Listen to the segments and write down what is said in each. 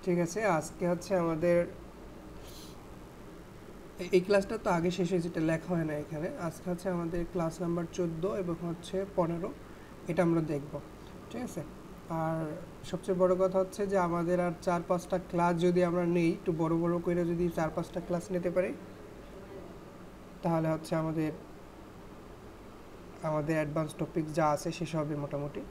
ঠিক আছে, আজকে হচ্ছে আমাদের এই ক্লাসটা তো আগে শেষ হয়েছে, এটা লেখা হয় না এখানে। আজকে হচ্ছে আমাদের ক্লাস নাম্বার 14 এবং হচ্ছে 15, এটা আমরা দেখব। ঠিক আছে, আর সবচেয়ে বড় কথা হচ্ছে যে আমাদের আর 4-5টা ক্লাস যদি আমরা নেই, একটু বড় বড় করে যদি 4-5টা ক্লাস নিতে পারি, তাহলে হচ্ছে আমাদের আমাদের অ্যাডভান্স টপিক যা আছে শেষ হবে মোটামুটি।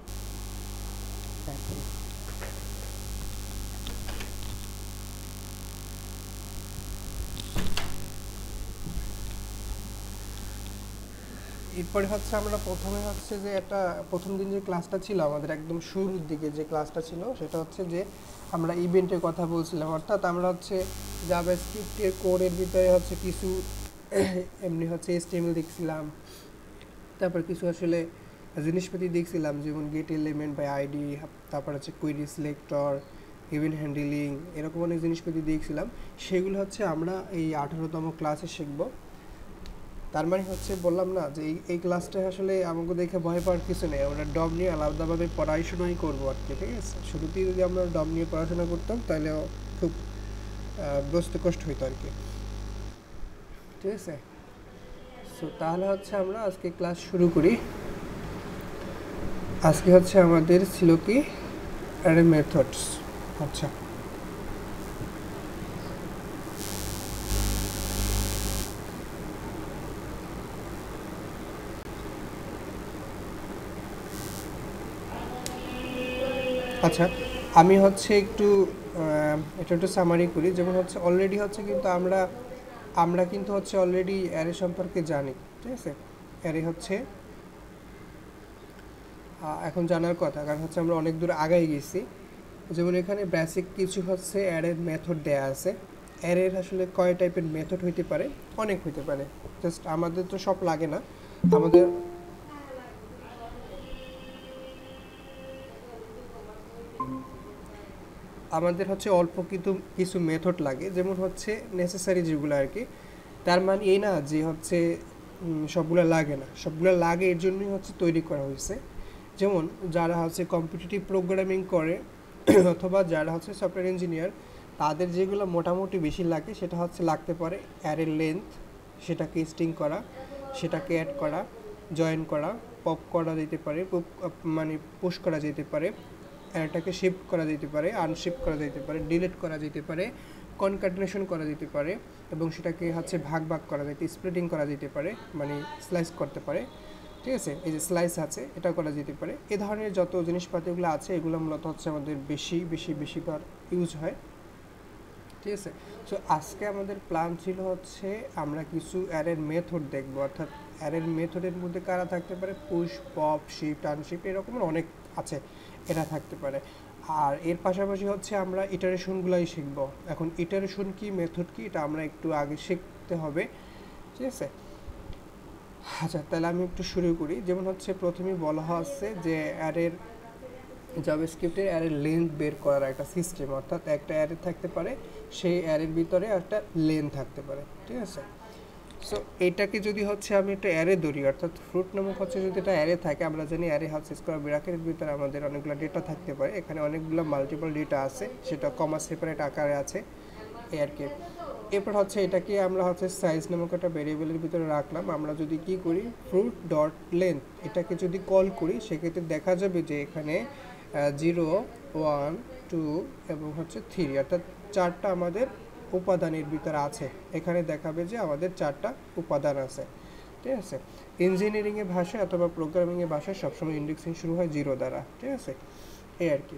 এরপরে হচ্ছে আমরা প্রথমে হচ্ছে যে একটা প্রথম দিন যে ক্লাসটা ছিল আমাদের একদম শুরুর দিকে যে ক্লাসটা ছিল, সেটা হচ্ছে যে আমরা ইভেন্টের কথা বলছিলাম। অর্থাৎ আমরা হচ্ছে জাভাস্ক্রিপ্টের কোডের ভিতরে হচ্ছে কিছু এমনি হচ্ছে HTML দেখছিলাম, তারপর কিছু আসলে জিনিসপাতি দেখছিলাম, যেমন গেট এলিমেন্ট বাই আইডি, তারপর হচ্ছে কোয়েরি সিলেক্টর, ইভেন্ট হ্যান্ডলিং, এরকম অনেক জিনিসপাতি দেখছিলাম। সেগুলো হচ্ছে আমরা এই 18তম ক্লাসে শিখবো। তার মানে হচ্ছে বললাম না যে এই ক্লাসটা আসলে আমাকে দেখে ভয় পাওয়ার কিছু নেই, আমরা ডম নিয়ে আলাদাভাবে পড়াশোনাই করবো আর কি। ঠিক আছে, শুরুতেই যদি আমরা ডম নিয়ে পড়াশোনা করতাম তাহলে খুব বুঝতে কষ্ট হইতো আর কি। ঠিক আছে, সো তাহলে হচ্ছে আমরা আজকে ক্লাস শুরু করি। আজকে হচ্ছে আমাদের ছিল কি অ্যারে মেথডস। আচ্ছা, আচ্ছা, আমি হচ্ছে একটু এটা একটু সামারি করি। যেমন হচ্ছে অলরেডি হচ্ছে কিন্তু আমরা আমরা কিন্তু হচ্ছে অলরেডি অ্যারে সম্পর্কে জানি। ঠিক আছে, অ্যারে হচ্ছে এখন জানার কথা, কারণ হচ্ছে আমরা অনেক দূর আগাই গেছি। যেমন এখানে বেসিক কিছু হচ্ছে অ্যারের মেথড দেয়া আছে। অ্যারের আসলে কয় টাইপের মেথড হইতে পারে, অনেক হইতে পারে। জাস্ট আমাদের তো সব লাগে না, আমাদের আমাদের হচ্ছে অল্প কিন্তু কিছু মেথড লাগে, যেমন হচ্ছে নেসেসারি যেগুলো আর কি। তার মানে এই না যে হচ্ছে সবগুলো লাগে না, সবগুলো লাগে, এর জন্যই হচ্ছে তৈরি করা হয়েছে। যেমন যারা হচ্ছে কম্পিটিটিভ প্রোগ্রামিং করে অথবা যারা হচ্ছে সফটওয়্যার ইঞ্জিনিয়ার, তাদের যেগুলো মোটামুটি বেশি লাগে সেটা হচ্ছে লাগতে পারে অ্যারের লেন্থ, সেটাকে স্ট্রিং করা, সেটাকে অ্যাড করা, জয়েন করা, পপ করা যেতে পারে, মানে পুশ করা যেতে পারে, অ্যারেটাকে শিফট করা যেতে পারে, আনশিফট করা যেতে পারে, ডিলিট করা যেতে পারে, কনকাটিনেশন করা যেতে পারে, এবং সেটাকে হচ্ছে ভাগ ভাগ করা যেতে, স্প্লিটিং করা যেতে পারে, মানে স্লাইস করতে পারে। ঠিক আছে, এই যে স্লাইস আছে এটা করা যেতে পারে। এ ধরনের যত জিনিসপাতিগুলো আছে এগুলো মূলত হচ্ছে আমাদের বেশিবার ইউজ হয়। ঠিক আছে, সো আজকে আমাদের প্ল্যান ছিল হচ্ছে আমরা কিছু অ্যারের মেথড দেখবো। অর্থাৎ অ্যারের মেথডের মধ্যে কারা থাকতে পারে, পুশ, পপ, শিফট, আনশিফট, এরকমের অনেক আছে, এটা থাকতে পারে। আর এর পাশাপাশি হচ্ছে আমরা ইটারেশনগুলোই শিখবো। এখন ইটারেশন কি, মেথড কি, এটা আমরা একটু আগে শিখতে হবে। ঠিক আছে, আচ্ছা তাহলে আমি একটু শুরু করি। যেমন হচ্ছে প্রথমেই বলা হচ্ছে যে অ্যারের জাভাস্ক্রিপ্টের অ্যারের লেন্থ বের করার একটা সিস্টেম। অর্থাৎ একটা অ্যারে থাকতে পারে, সেই অ্যারের ভিতরে একটা লেন্থ থাকতে পারে। ঠিক আছে, সো এইটাকে যদি হচ্ছে আমি একটা অ্যারে ধরি, অর্থাৎ ফ্রুট নামক হচ্ছে যদি এটা অ্যারে থাকে, আমরা জানি অ্যারে হচ্ছে স্কোয়ার ব্র্যাকেটের ভিতরে আমাদের অনেকগুলো ডেটা থাকতে পারে। এখানে অনেকগুলো মাল্টিপল ডেটা আছে, সেটা কমা সেপারেট আকারে আছে এই আর কি। এরপর হচ্ছে এটাকে আমরা হচ্ছে সাইজ নামক একটা ভেরিয়েবলের ভিতরে রাখলাম। আমরা যদি কি করি, ফ্রুট ডট লেন্থ এটাকে যদি কল করি, সেক্ষেত্রে দেখা যাবে যে এখানে 0, 1, 2 এবং হচ্ছে 3, অর্থাৎ 4টা আমাদের উপাদানের ভিতরে আছে। এখানে দেখাবে যে আমাদের 4টা উপাদান আছে। ঠিক আছে, ইঞ্জিনিয়ারিংয়ের ভাষায় অথবা প্রোগ্রামিংয়ের ভাষায় সবসময় ইন্ডেক্সিং শুরু হয় 0 দ্বারা। ঠিক আছে, এই আর কি।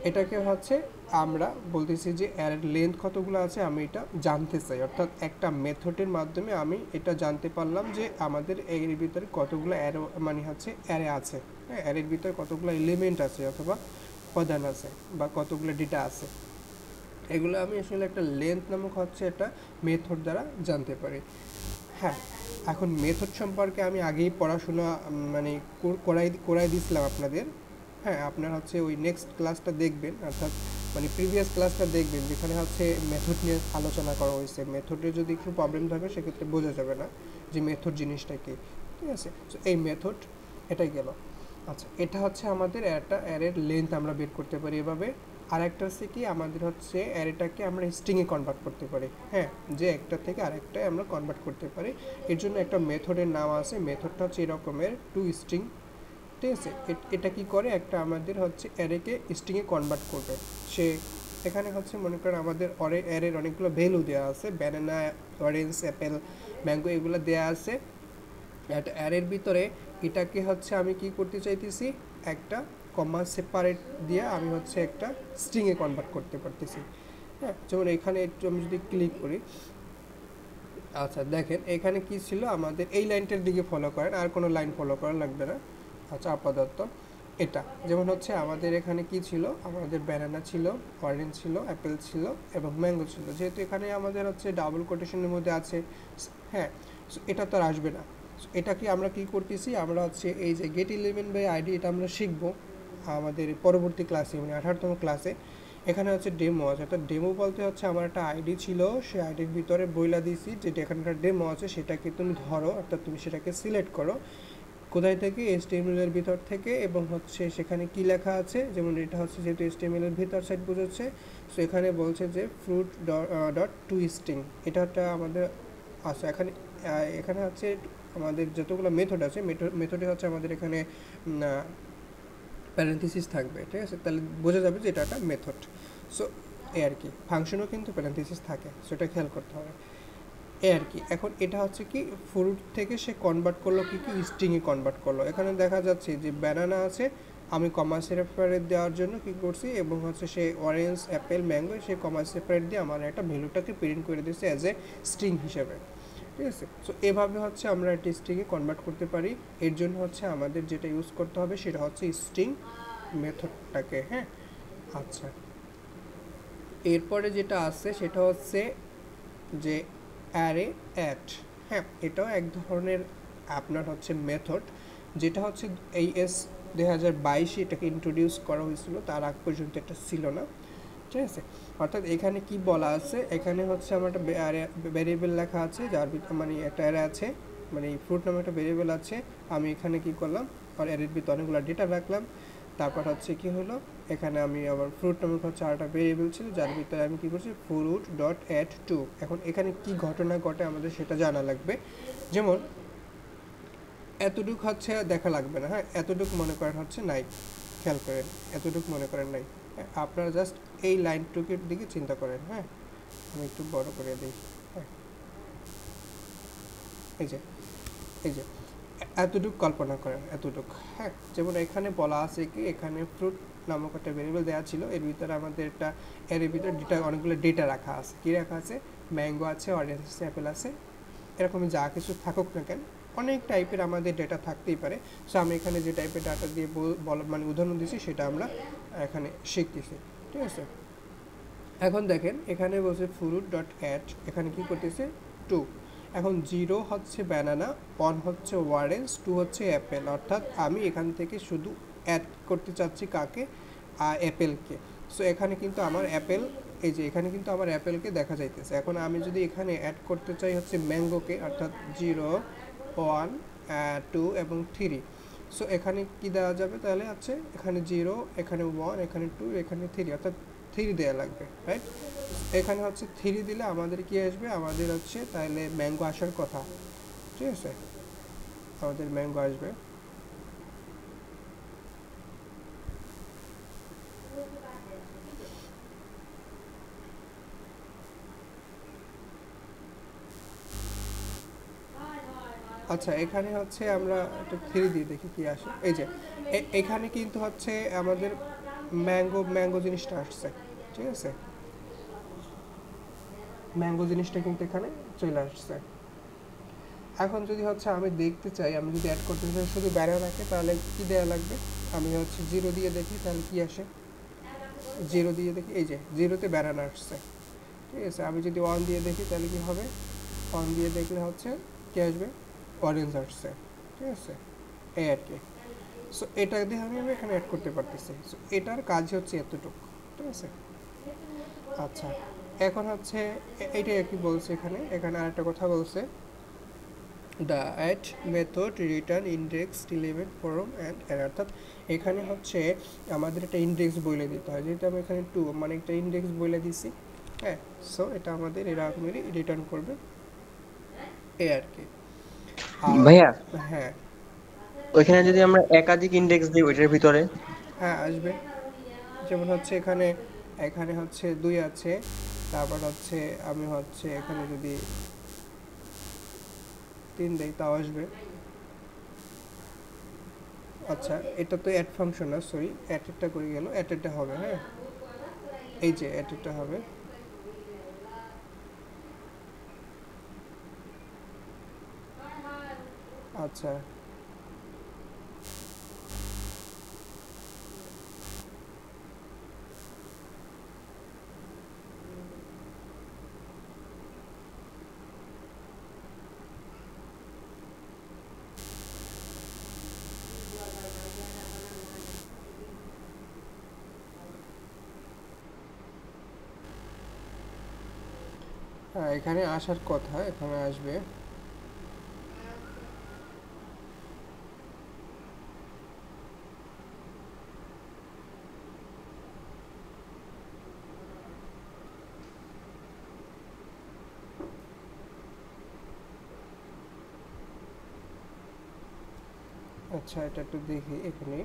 এটাকে হচ্ছে আমরা বলতেছি যে অ্যারের লেন্থ কতগুলো আছে আমি এটা জানতে চাই। অর্থাৎ একটা মেথডের মাধ্যমে আমি এটা জানতে পারলাম যে আমাদের এর ভিতরে কতগুলো অ্যারো, মানে হচ্ছে অ্যারে আছে, হ্যাঁ, অ্যারের ভিতরে কতগুলো এলিমেন্ট আছে অথবা উপাদান আছে বা কতগুলো ডেটা আছে। এগুলো আমি আসলে একটা লেন্থ নামক হচ্ছে একটা মেথড দ্বারা জানতে পারি। হ্যাঁ, এখন মেথড সম্পর্কে আমি আগেই পড়াশোনা মানে করাই দিয়েছিলাম আপনাদের। হ্যাঁ, আপনার হচ্ছে ওই নেক্সট ক্লাসটা দেখবেন, অর্থাৎ মানে প্রিভিয়াস ক্লাসটা দেখবেন, যেখানে হচ্ছে মেথড নিয়ে আলোচনা করা হয়েছে। মেথডে যদি একটু প্রবলেম থাকে সেক্ষেত্রে বোঝা যাবে না যে মেথড জিনিসটা কী। ঠিক আছে, তো এই মেথড এটাই গেল। আচ্ছা, এটা হচ্ছে আমাদের একটা অ্যারের লেন্থ আমরা বের করতে পারি এভাবে। আরেকটা হচ্ছে কি আমাদের হচ্ছে অ্যারেটাকে আমরা স্ট্রিংয়ে কনভার্ট করতে পারি। হ্যাঁ, যে একটা থেকে আরেকটায় আমরা কনভার্ট করতে পারি। এর জন্য একটা মেথডের নাম আছে, মেথডটা হচ্ছে এরকমের টু স্ট্রিং। ঠিক আছে, এটা কি করে একটা আমাদের হচ্ছে অ্যারেকে স্ট্রিংয়ে কনভার্ট করবে। সে এখানে হচ্ছে মনে করেন আমাদের অ্যারের অনেকগুলো ভ্যালু দেওয়া আছে, ব্যানানা, অরেঞ্জ, অ্যাপেল, ম্যাঙ্গো এগুলো দেওয়া আছে। একটা অ্যারের ভিতরে এটাকে হচ্ছে আমি কি করতে চাইতেছি, একটা কমা সেপারেট দিয়ে আমি হচ্ছে একটা স্ট্রিংয়ে কনভার্ট করতে পারতেছি। হ্যাঁ, যেমন এখানে একটু আমি যদি ক্লিক করি, আচ্ছা দেখেন এখানে কি ছিল, আমাদের এই লাইনটার দিকে ফলো করেন, আর কোনো লাইন ফলো করা লাগবে না। আচ্ছা আপাতত এটা যেমন হচ্ছে আমাদের এখানে কি ছিল, আমাদের ব্যানানা ছিল, অরেঞ্জ ছিল, অ্যাপেল ছিল এবং ম্যাঙ্গো ছিল। যেহেতু এখানে আমাদের হচ্ছে ডাবল কোটেশনের মধ্যে আছে, হ্যাঁ, এটা তো আর আসবে না। এটাকে আমরা কি করতেছি, আমরা হচ্ছে এই যে গেট 11 বাই আইডি, এটা আমরা শিখবো আমাদের পরবর্তী ক্লাসে, মানে 18তম ক্লাসে। এখানে হচ্ছে ডেমো আছে, অর্থাৎ ডেমো বলতে হচ্ছে আমার একটা আইডি ছিল, সেই আইডির ভিতরে বইলা দিছি যেটা এখানে একটা ডেমো আছে, সেটাকে তুমি ধরো, অর্থাৎ তুমি সেটাকে সিলেক্ট করো কোথায় থেকে, HTML এর ভিতর থেকে, এবং হচ্ছে সেখানে কি লেখা আছে, যেমন এটা হচ্ছে যেহেতু HTML এর ভিতর সাইড বোঝাচ্ছে, সো এখানে বলছে যে ফ্রুট ডট টু স্ট্রিং, এটা একটা আমাদের আছে। এখানে এখানে হচ্ছে আমাদের যতগুলো মেথড আছে, মেথডে হচ্ছে আমাদের এখানে প্যারেন্থেসিস থাকবে। ঠিক আছে, তাহলে বোঝা যাবে যে এটা একটা মেথড। সো এ আর কি, ফাংশনও কিন্তু প্যারেন্থেসিস থাকে, সেটা খেয়াল করতে হবে। এ আর কি, এখন এটা হচ্ছে কি ফ্রুট থেকে সে কনভার্ট করলো কি কি স্ট্রিংয়ে কনভার্ট করলো। এখানে দেখা যাচ্ছে যে ব্যানানা আছে, আমি কমা সেপারেট দেওয়ার জন্য কি করছি, এবং হচ্ছে সে অরেঞ্জ, অ্যাপেল, ম্যাঙ্গো সে কমা সেপারেট দিয়ে আমার একটা ভ্যালুটাকে প্রিন্ট করে দিয়েছে অ্যাজ এ স্ট্রিং হিসেবে। ঠিক আছে, সো এভাবে হচ্ছে আমরা একটা স্ট্রিংয়ে কনভার্ট করতে পারি। এর জন্য হচ্ছে আমাদের যেটা ইউজ করতে হবে সেটা হচ্ছে স্ট্রিং মেথডটাকে। হ্যাঁ, আচ্ছা এরপরে যেটা আছে সেটা হচ্ছে যে অ্যারে অ্যাড। হ্যাঁ, এটাও এক ধরনের আপনার হচ্ছে মেথড, যেটা হচ্ছে এই 2022 এটাকে ইন্ট্রোডিউস করা হয়েছিল, তার আগ পর্যন্ত এটা ছিল না। ঠিক আছে, অর্থাৎ এখানে কি বলা আছে, এখানে হচ্ছে আমার একটা ভ্যারিয়েবল লেখা আছে, যার ভিতরে মানে একটা অ্যারে আছে, মানে ফ্রুট নামে একটা ভ্যারিয়েবল আছে। আমি এখানে কি করলাম, আর অ্যারের ভিতরে অনেকগুলো ডেটা রাখলাম। তারপর হচ্ছে কি হলো, এখানে আমি আবার ফ্রুট নামে হচ্ছে আরেকটা ভেরিয়েবল ছিল, যার ভিতরে আমি কি করছি, ফ্রুট ডট অ্যাড টু। এখন এখানে কি ঘটনা ঘটে আমাদের সেটা জানা লাগবে। যেমন এতটুক হচ্ছে দেখা লাগবে না, হ্যাঁ, এতটুক মনে করেন হচ্ছে নাই, খেয়াল করেন, এতটুক মনে করেন নাই। আপনারা জাস্ট এই লাইনটুকের দিকে চিন্তা করেন। হ্যাঁ, আমি একটু বড় করে দিই। হ্যাঁ, এই যে এই যে এতটুক কল্পনা করেন, এতটুক। হ্যাঁ, যেমন এখানে বলা আছে কি, এখানে ফ্রুট নামক একটা ভেরিয়েবল দেওয়া ছিল, এর ভিতরে আমাদের একটা এর ভিতরে অনেকগুলো ডেটা রাখা আছে। কী রাখা আছে, ম্যাঙ্গো আছে, অরেঞ্জ আছে, অ্যাপেল আছে, এরকম যা কিছু থাকুক না কেন, অনেক টাইপের আমাদের ডেটা থাকতেই পারে। সো আমি এখানে যে টাইপের ডাটা দিয়ে মানে উদাহরণ দিচ্ছি সেটা আমরা এখানে শিখতেছি। ঠিক আছে, এখন দেখেন এখানে বলছে ফ্রুট ডট অ্যাড, এখানে কি করতেছে, টু। এখন 0 হচ্ছে ব্যানানা, 1 হচ্ছে অরেঞ্জ, 2 হচ্ছে অ্যাপেল, অর্থাৎ আমি এখান থেকে শুধু অ্যাড করতে চাচ্ছি কাকে, অ্যাপেলকে। সো এখানে কিন্তু আমার অ্যাপেল, এই যে এখানে কিন্তু আমার অ্যাপেলকে দেখা যাইতেছে। এখন আমি যদি এখানে অ্যাড করতে চাই হচ্ছে ম্যাঙ্গোকে, অর্থাৎ 0, 1, 2 এবং 3। সো এখানে কি দেওয়া যাবে, তাহলে হচ্ছে এখানে 0, এখানে 1, এখানে 2, এখানে 3, অর্থাৎ 3 দেওয়া লাগবে, রাইট। এখানে হচ্ছে 3 দিলে আমাদের কি আসবে, আমাদের হচ্ছে তাহলে ম্যাঙ্গো আসার কথা। ঠিক আছে, আমাদের ম্যাঙ্গো আসবে। আচ্ছা এখানে হচ্ছে আমরা একটু 3 দিয়ে দেখি কি আসে। এই যে এখানে কিন্তু হচ্ছে আমাদের ম্যাঙ্গো জিনিসটা আসছে। ঠিক আছে, ম্যাঙ্গো জিনিসটা কিন্তু এখানে চলে আসছে। এখন যদি হচ্ছে আমি দেখতে চাই, আমি যদি অ্যাড করতে চাই শুধু ব্যানানাকে, তাহলে কি দেওয়া লাগবে, আমি হচ্ছে 0 দিয়ে দেখি তাহলে কি আসে, 0 দিয়ে দেখি, এই যে 0তে ব্যানানা আসছে। ঠিক আছে, আমি যদি 1 দিয়ে দেখি তাহলে কি হবে, 1 দিয়ে দেখলে হচ্ছে কি আসবে, অরেঞ্জ আসছে। ঠিক আছে, এই আর কি। সো এটা দিয়ে আমি এখানে অ্যাড করতে পারতেছি। সো এটার কাজ হচ্ছে এতটুকু। ঠিক আছে, আচ্ছা এখন হচ্ছে এইটাই আর কি বলছে, এখানে এখানে আরেকটা কথা বলছে the add method return index element form and array, অর্থাৎ এখানে হচ্ছে আমাদের একটা ইন্ডেক্স বলে দিতে হয়, যেহেতু আমি এখানে টু মানে একটা ইন্ডেক্স বলে দিছি, হ্যাঁ। সো এটা আমাদের এরকমেরই রিটার্ন করবে এ আর কি। আর ভাইয়া, হ্যাঁ, ওইখানে যদি আমরা একাধিক ইন্ডেক্স দিই ওইটার ভিতরে? হ্যাঁ আসবে। যেমন হচ্ছে এখানে এখানে হচ্ছে 2 আছে, তারপর হচ্ছে আমি হচ্ছে এখানে যদি 3 দেই তাও আসবে। আচ্ছা, এটা তো অ্যাড ফাংশন না, সরি, অ্যাডেডটা করে গেল, অ্যাডেডটা হবে, হ্যাঁ, এই যে অ্যাডেডটা হবে। আচ্ছা, হ্যাঁ এখানে আসার কথা, এখানে আসবে। আচ্ছা, এটা একটু দেখি এখানে।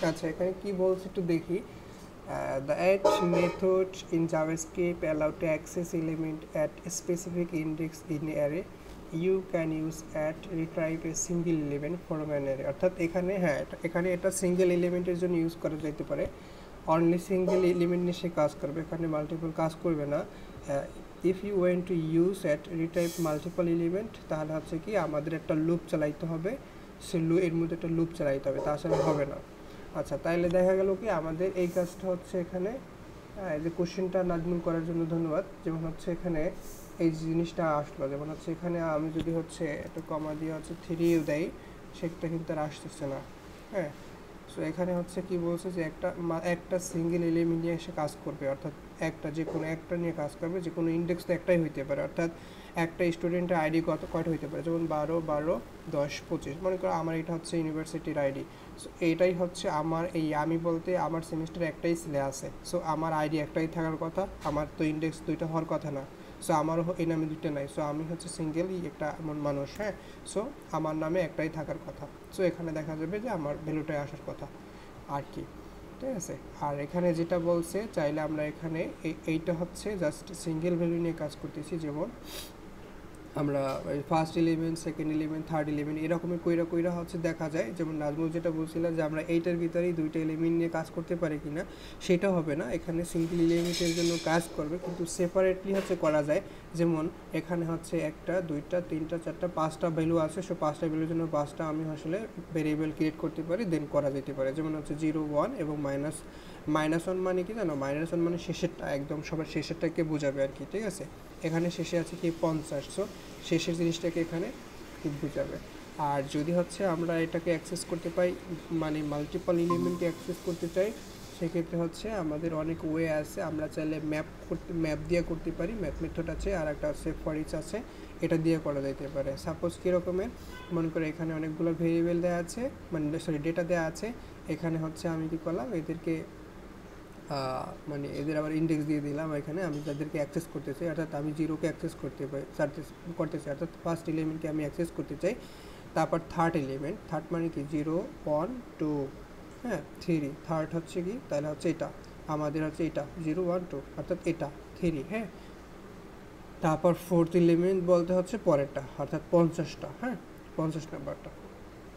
আচ্ছা, এখানে কি বলছে একটু দেখি। The add method in JavaScript allow to access element at a specific index in array. You can use at retrieve a single element from an array, অর্থাৎ এখানে হ্যাঁ এখানে এটা সিঙ্গেল এলিমেন্টের জন্য ইউজ করা যেতে পারে। অনলি সিঙ্গেল এলিমেন্ট নিয়ে সে কাজ করবে, এখানে মাল্টিপল কাজ করবে না। If you went to use at retype multiple element, তাহলে হচ্ছে কি আমাদের একটা লুপ চালাইতে হবে, সে এর মধ্যে একটা লুপ চালাইতে হবে, তাছাড়া হবে না। আচ্ছা, তাইলে দেখা গেল কি আমাদের এই কাজটা হচ্ছে এখানে, এই যে কোশ্চেনটা নাজমুল করার জন্য ধন্যবাদ। যেমন হচ্ছে এখানে এই জিনিসটা আসলো, যেমন হচ্ছে এখানে আমি যদি হচ্ছে একটা কমা দিয়ে হচ্ছে 3 দেই, সেটা কিন্তু আর আসতেছে না, হ্যাঁ। সো এখানে হচ্ছে কি বলছে যে একটা সিঙ্গেল এলিমেন্ট নিয়ে এসে কাজ করবে, অর্থাৎ একটা যে কোনো একটা নিয়ে কাজ করবে, যে কোনো ইন্ডেক্স তো একটাই হইতে পারে, অর্থাৎ একটা স্টুডেন্টের আইডি কয়টা হইতে পারে, যেমন 12, 12, 10, 25, মনে করো আমার এটা হচ্ছে ইউনিভার্সিটির আইডি। সো এইটাই হচ্ছে আমার, এই আমি বলতে আমার সেমিস্টার একটাই ছেলে আছে, সো আমার আইডি একটাই থাকার কথা, আমার তো ইন্ডেক্স দুইটা হওয়ার কথা না। সো আমারও এই নামে দুইটা নাই, সো আমি হচ্ছে সিঙ্গেলই একটা এমন মানুষ, হ্যাঁ। সো আমার নামে একটাই থাকার কথা। সো এখানে দেখা যাবে যে আমার ভ্যালুটাই আসার কথা আর কি, ঠিক আছে। আর এখানে যেটা বলছে, চাইলে আমরা এখানে এইটা হচ্ছে জাস্ট সিঙ্গেল ভ্যালু নিয়ে কাজ করতেছি, যেমন আমরা first element, second element, third element এরকমের কইরা কইরা হচ্ছে দেখা যায়। যেমন নাজমুল যেটা বলছিলাম যে আমরা এইটার ভিতরেই দুইটা এলিমেন্ট নিয়ে কাজ করতে পারি কিনা, সেটা হবে না, এখানে সিঙ্গেল এলিমেন্টের জন্য কাজ করবে, কিন্তু সেপারেটলি হচ্ছে করা যায়। যেমন এখানে হচ্ছে একটা, দুইটা, তিনটা, চারটা, 5টা ভ্যালু আছে, সো 5টা ভ্যালুর জন্য 5টা আমি আসলে ভেরিয়েবল ক্রিয়েট করতে পারি, দেন করা যেতে পারে। যেমন হচ্ছে 0, 1 এবং -1 মানে কি জানো, -1 মানে শেষেরটা, একদম সবার শেষেরটাকে বোঝাবে আর কি, ঠিক আছে। এখানে শেষে আছে কি 50, সো শেষের জিনিসটাকে এখানে কি বোঝাবে। আর যদি হচ্ছে আমরা এটাকে অ্যাক্সেস করতে পাই, মানে মাল্টিপল এলিমেন্টকে অ্যাক্সেস করতে চাই, সেক্ষেত্রে হচ্ছে আমাদের অনেক ওয়ে আছে। আমরা চাইলে ম্যাপ দিয়ে করতে পারি, ম্যাপ মেথড আছে, আর একটা আছে ফর ইচ আছে, এটা দিয়ে করা যেতে পারে। সাপোজ কীরকমের, মনে করে এখানে অনেকগুলো ভেরিয়েবল দেওয়া আছে, মানে সরি ডেটা দেওয়া আছে। এখানে হচ্ছে আমি কী করলাম, এদেরকে মানে এদের আবার ইন্ডেক্স দিয়ে দিলাম। এখানে আমি যাদেরকে অ্যাক্সেস করতে চাই, অর্থাৎ আমি জিরোকে অ্যাক্সেস করতে চাই, অর্থাৎ ফার্স্ট এলিমেন্টকে আমি অ্যাক্সেস করতে চাই। তারপর থার্ড এলিমেন্ট, থার্ড মানে কি 0, 1, 2, হ্যাঁ 3, থার্ড হচ্ছে কি, তাহলে হচ্ছে এটা আমাদের হচ্ছে এটা 0, 1, 2, অর্থাৎ এটা 3, হ্যাঁ। তারপর ফোর্থ এলিমেন্ট বলতে হচ্ছে পরেরটা, অর্থাৎ 50টা, হ্যাঁ 50 নাম্বারটা।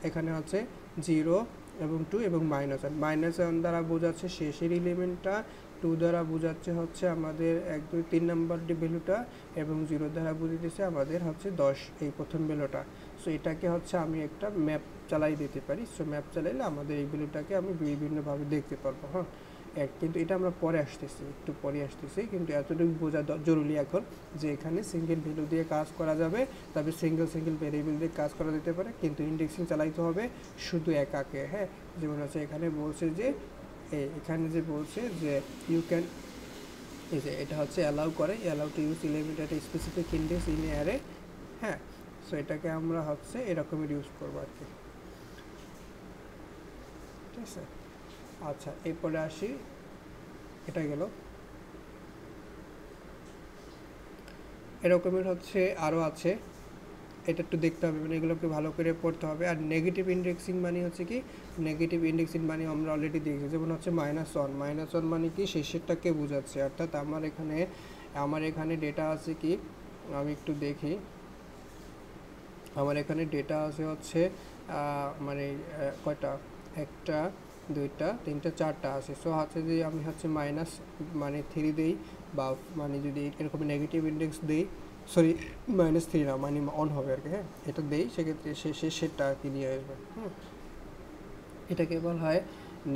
এখানে হচ্ছে 0 এবং 2 এবং -1, -1 দ্বারা বোঝাচ্ছে শেষের এলিমেন্টটা, 2 দ্বারা বোঝাচ্ছে হচ্ছে আমাদের 1, 2, 3 নাম্বার ভ্যালুটা, এবং 0 দ্বারা বুঝিতেছে আমাদের হচ্ছে 10, এই প্রথম ভ্যালুটা। সো এটাকে হচ্ছে আমি একটা ম্যাপ চালাই দিতে পারি। সো ম্যাপ চালাইলে আমাদের এই ভ্যালুটাকে আমি বিভিন্নভাবে দেখতে পারবো, হ্যাঁ। কিন্তু এটা আমরা পরে আসতেছি, একটু পরে আসতেছি, কিন্তু এতটুকু বোঝা জরুরি এখন যে এখানে সিঙ্গেল ভ্যালু দিয়ে কাজ করা যাবে, তবে সিঙ্গেল ভেরিয়েবল দিয়ে কাজ করা যেতে পারে, কিন্তু ইন্ডেক্সিং চালাইতে হবে শুধু একাকে। হ্যাঁ, যেমন হচ্ছে এখানে বলছে যে এখানে যে বলছে যে ইউ ক্যান, এই যে এটা হচ্ছে অ্যালাউ করে, allow to use element at specific index in array. হ্যাঁ, সো এটাকে আমরা হচ্ছে এরকমের ইউজ করবো আর কি, ঠিক আছে। আচ্ছা, এরপরে আসি, এটা গেল। এরকমের হচ্ছে আরও আছে, এটা একটু দেখতে হবে, মানে এগুলোকে ভালো করে পড়তে হবে। আর নেগেটিভ ইন্ডেক্সিং মানে হচ্ছে কি, নেগেটিভ ইন্ডেক্সিং মানে আমরা অলরেডি দেখছি, যেমন হচ্ছে -1 মানে কি শেষেরটাকে বোঝাচ্ছে, অর্থাৎ আমার এখানে ডেটা আছে কি, আমি একটু দেখি, আমার এখানে ডেটা আছে হচ্ছে মানে কয়টা, 1টা 2টা 3টা 4টা আছে। সো হচ্ছে যে আমি হচ্ছে মানে 3 দিই, বা মানে যদি এরকম নেগেটিভ ইন্ডেক্স দিই, সরি -3 না, মানে অন হবে আর কি। হ্যাঁ, এটা দেই, সেক্ষেত্রে সেটা আর কি নিয়ে আসবে। এটাকে বলা হয়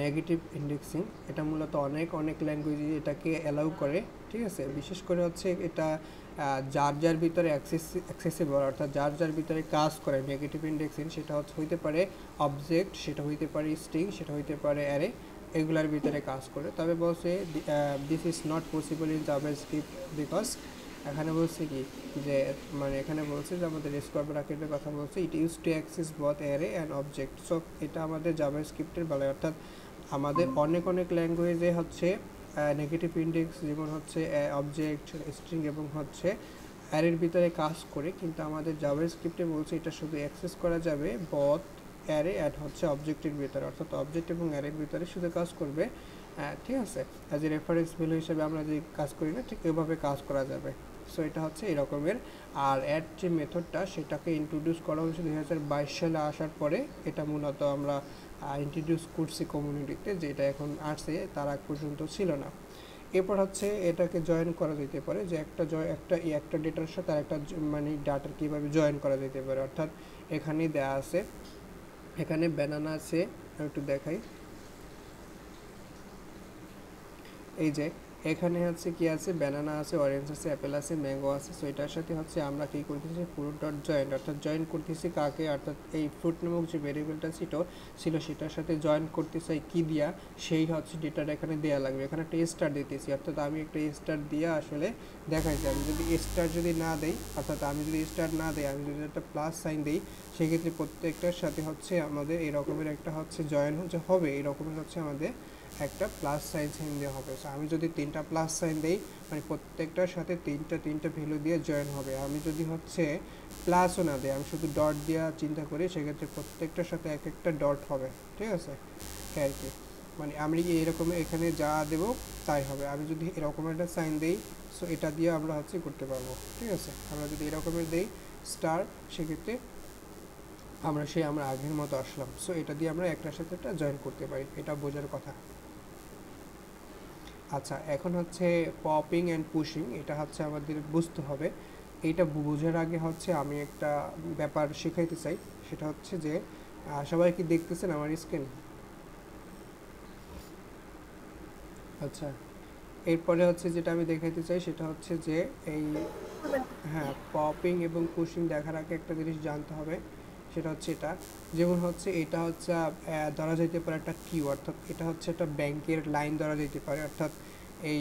নেগেটিভ ইন্ডেক্সিং। এটা মূলত অনেক ল্যাঙ্গুয়েজে এটাকে অ্যালাউ করে, ঠিক আছে। বিশেষ করে হচ্ছে এটা যার ভিতরে অ্যাক্সেসিবল, অর্থাৎ যার ভিতরে কাজ করে নেগেটিভ ইন্ডেক্সিং, সেটা হচ্ছে হইতে পারে অবজেক্ট, সেটা হইতে পারে স্ট্রিং, সেটা হইতে পারে অ্যারে, এগুলার ভিতরে কাজ করে। তবে বলছে this is not possible in JavaScript because, এখানে বলছে কি যে, মানে এখানে বলছে যে আমাদের স্কোয়ার ব্র্যাকেটের কথা বলছে, it use to access both array and object. So এটা আমাদের জাভাস্ক্রিপ্টের বেলায়, অর্থাৎ আমাদের অনেক ল্যাঙ্গুয়েজে হচ্ছে নেগেটিভ ইন্ডেক্স, যেমন হচ্ছে অবজেক্ট, স্ট্রিং এবং হচ্ছে অ্যারের ভিতরে কাজ করে, কিন্তু আমাদের জাভাস্ক্রিপ্টে বলছে এটা শুধু অ্যাক্সেস করা যাবে বথ অ্যারে অ্যাড হচ্ছে অবজেক্টের ভিতরে, অর্থাৎ অবজেক্ট এবং অ্যারের ভিতরে শুধু কাজ করবে। ঠিক আছে, অ্যাজ এ রেফারেন্স ভ্যালু হিসেবে আমরা যে কাজ করি না, ঠিক এভাবে কাজ করা যাবে। সো এটা হচ্ছে এরকমের। আর অ্যাড যে মেথডটা, সেটাকে ইন্ট্রোডিউস করা হয়েছে 2022 সালে আসার পরে। এটা মূলত আমরা ইন্ট্রোডিউস করছি কমিউনিটিতে, যেটা এখন আসছে, তার আগ পর্যন্ত ছিল না। এরপর হচ্ছে এটাকে জয়েন করা যেতে পারে, যে একটা ডেটার সাথে আর একটা মানে ডাটার কীভাবে জয়েন করা যেতে পারে, অর্থাৎ এখানেই দেয়া আছে, এখানে ব্যানানা আছে, আমি একটু দেখাই, এই যে এখানে হচ্ছে কি আছে, ব্যানানা আছে, অরেঞ্জ আছে, অ্যাপেল আছে, ম্যাঙ্গো আছে। সো এটার সাথে হচ্ছে আমরা কী করতেছি, ফ্রুট ডট জয়েন্ট, অর্থাৎ জয়েন করতেছি কাকে, অর্থাৎ এই ফ্রুট নামক যে ভেরিয়েবলটা ছিল সেটার সাথে জয়েন করতেছি কি দিয়া, সেই হচ্ছে ডেটাটা এখানে দেওয়া লাগবে। এখানে একটা স্টার দিতেছি, অর্থাৎ আমি একটা স্টার দিয়ে আসলে দেখাইছি। আমি যদি স্টার যদি না দেই, অর্থাৎ আমি যদি স্টার না দেই, আমি যদি একটা প্লাস সাইন দিই, সেক্ষেত্রে প্রত্যেকটার সাথে হচ্ছে আমাদের এই রকমের একটা হচ্ছে জয়েন হবে, এই রকমের হচ্ছে আমাদের একটা প্লাস সাইন দেওয়া হবে। সো আমি যদি 3টা প্লাস সাইন দিই, মানে প্রত্যেকটার সাথে তিনটা ভ্যালু দিয়ে জয়েন হবে। আমি যদি হচ্ছে প্লাসও না দিই, আমি শুধু ডট দেওয়া চিন্তা করি, সেক্ষেত্রে প্রত্যেকটার সাথে একটা ডট হবে, ঠিক আছে, আর কি। মানে আমি এরকম এখানে যা দেবো তাই হবে। আমি যদি এরকম একটা সাইন দিই, সো এটা দিয়ে আমরা হচ্ছে করতে পারবো, ঠিক আছে। আমরা যদি এরকমের দিই স্টার, সেক্ষেত্রে আমরা আগের মতো আসলাম। সো এটা দিয়ে আমরা একটার সাথে একটা জয়েন করতে পারি, এটা বোঝার কথা। আচ্ছা, এখন হচ্ছে পপিং অ্যান্ড পুশিং, এটা হচ্ছে আমাদের বুঝতে হবে। এইটা বোঝার আগে হচ্ছে আমি একটা ব্যাপার শেখাইতে চাই, সেটা হচ্ছে যে সবাই কি দেখতেছেন আমার স্ক্রিন? আচ্ছা, এরপরে হচ্ছে যেটা আমি দেখাইতে চাই, সেটা হচ্ছে যে এই, হ্যাঁ, পপিং এবং পুশিং দেখার আগে একটা জিনিস জানতে হবে, সেটা হচ্ছে এটা। যেমন হচ্ছে এটা হচ্ছে ধরা যেতে পারে একটা কিউ, অর্থাৎ এটা হচ্ছে একটা ব্যাংকের লাইন ধরা যেতে পারে, অর্থাৎ এই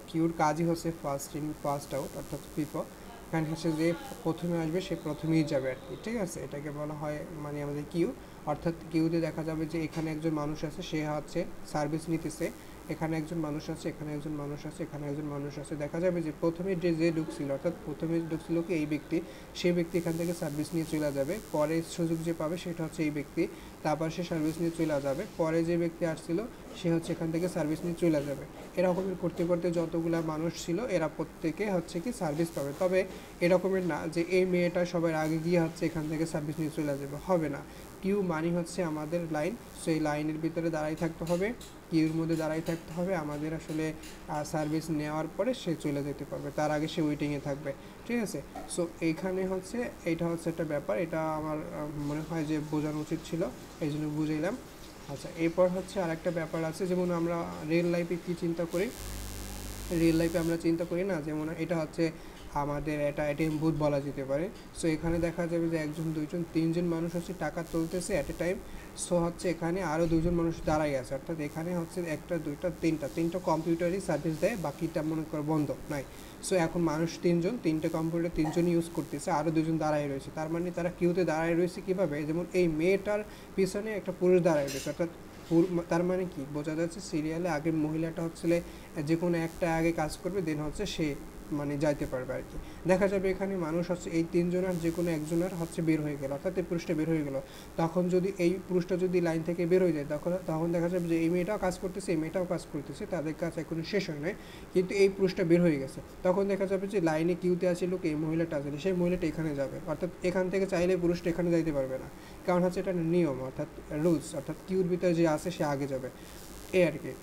কিউর কাজই হচ্ছে ফার্স্ট ইন ফার্স্ট আউট, অর্থাৎ ফিফো। এখানে হচ্ছে যে প্রথমে আসবে সে প্রথমেই যাবে আর কি, ঠিক আছে। এটাকে বলা হয় মানে আমাদের কিউ, অর্থাৎ কিউতে দেখা যাবে যে এখানে একজন মানুষ আছে, সে হচ্ছে সার্ভিস নিতেছে, এখানে একজন মানুষ আছে, এখানে একজন মানুষ আছে, এখানে একজন মানুষ আছে। দেখা যাবে যে প্রথমে যে ঢুকছিল, অর্থাৎ প্রথমে ঢুকছিল কি এই ব্যক্তি, সেই ব্যক্তি এখান থেকে সার্ভিস নিয়ে চলে যাবে। পরে সুযোগ যে পাবে সেটা হচ্ছে এই ব্যক্তি, তারপর সে সার্ভিস নিয়ে চলে যাবে। পরে যে ব্যক্তি আসছিল সে হচ্ছে এখান থেকে সার্ভিস নিয়ে চলে যাবে। এরকমের করতে করতে যতগুলা মানুষ ছিল এরা প্রত্যেকে হচ্ছে কি সার্ভিস পাবে। তবে এরকমের না যে এই মেয়েটা সবার আগে গিয়ে হচ্ছে এখান থেকে সার্ভিস নিয়ে চলে যাবে, হবে না। কিউ মানি হচ্ছে আমাদের লাইন, সেই লাইনের ভিতরে দাঁড়াই থাকতে হবে, কিউর মধ্যে দাঁড়াই থাকতে হবে। আমাদের আসলে সার্ভিস নেওয়ার পরে সে চলে যেতে পারবে, তার আগে সে ওয়েটিংয়ে থাকবে, ঠিক আছে। সো এইখানে হচ্ছে এইটা হচ্ছে একটা ব্যাপার, এটা আমার মনে হয় যে বোঝানো উচিত ছিল, এই জন্য বুঝাইলাম। আচ্ছা, এরপর হচ্ছে আরেকটা ব্যাপার আছে, যেমন আমরা রিয়েল লাইফে কী চিন্তা করি, রিয়েল লাইফে আমরা চিন্তা করি না, যেমন এটা হচ্ছে আমাদের এটা এটিএম বুথ বলা যেতে পারে। সো এখানে দেখা যাবে যে একজন, দুইজন, তিনজন মানুষ হচ্ছে টাকা তুলতেছে অ্যাট এ টাইম। সো হচ্ছে এখানে আরও দুজন মানুষ দাঁড়াই আছে, অর্থাৎ এখানে হচ্ছে একটা, দুইটা, তিনটা কম্পিউটারই সার্ভিস দেয়, বাকিটা মনে করো বন্ধ নাই। সো এখন মানুষ তিনজন, তিনটে কম্পিউটার তিনজনই ইউজ করতেছে, আরও দুজন দাঁড়ায় রয়েছে। তার মানে তারা কিউতে দাঁড়ায় রয়েছে কীভাবে, যেমন এই মেয়েটার পিছনে একটা পুরুষ দাঁড়ায় রয়েছে, অর্থাৎ তার মানে কি বোঝা যাচ্ছে, সিরিয়ালে আগে মহিলাটা হচ্ছে যে কোনো একটা আগে কাজ করবে, দেন হচ্ছে সে মানে যাইতে পারবে আর কি। দেখা যাবে এখানে মানুষ হচ্ছে এই তিনজনের যে কোনো একজনের হচ্ছে বের হয়ে গেল, অর্থাৎ এই পুরুষটা বের হয়ে গেল। তখন যদি এই পুরুষটা যদি লাইন থেকে বের হয়ে যায়, তখন দেখা যাবে যে এই মেয়েটাও কাজ করতেছে, এই মেয়েটাও কাজ করতেছে, তাদের কাজ এখনো শেষ হয় নাই, কিন্তু এই পুরুষটা বের হয়ে গেছে। তখন দেখা যাবে যে লাইনে কিউতে আছে লোক, এই মহিলাটা আছে, সেই মহিলাটা এখানে যাবে, অর্থাৎ এখান থেকে চাইলে পুরুষটা এখানে যাইতে পারবে না, কারণ হচ্ছে এটা নিয়ম, অর্থাৎ রুলস, অর্থাৎ কিউর ভিতরে যে আছে সে আগে যাবে, এই আর কি।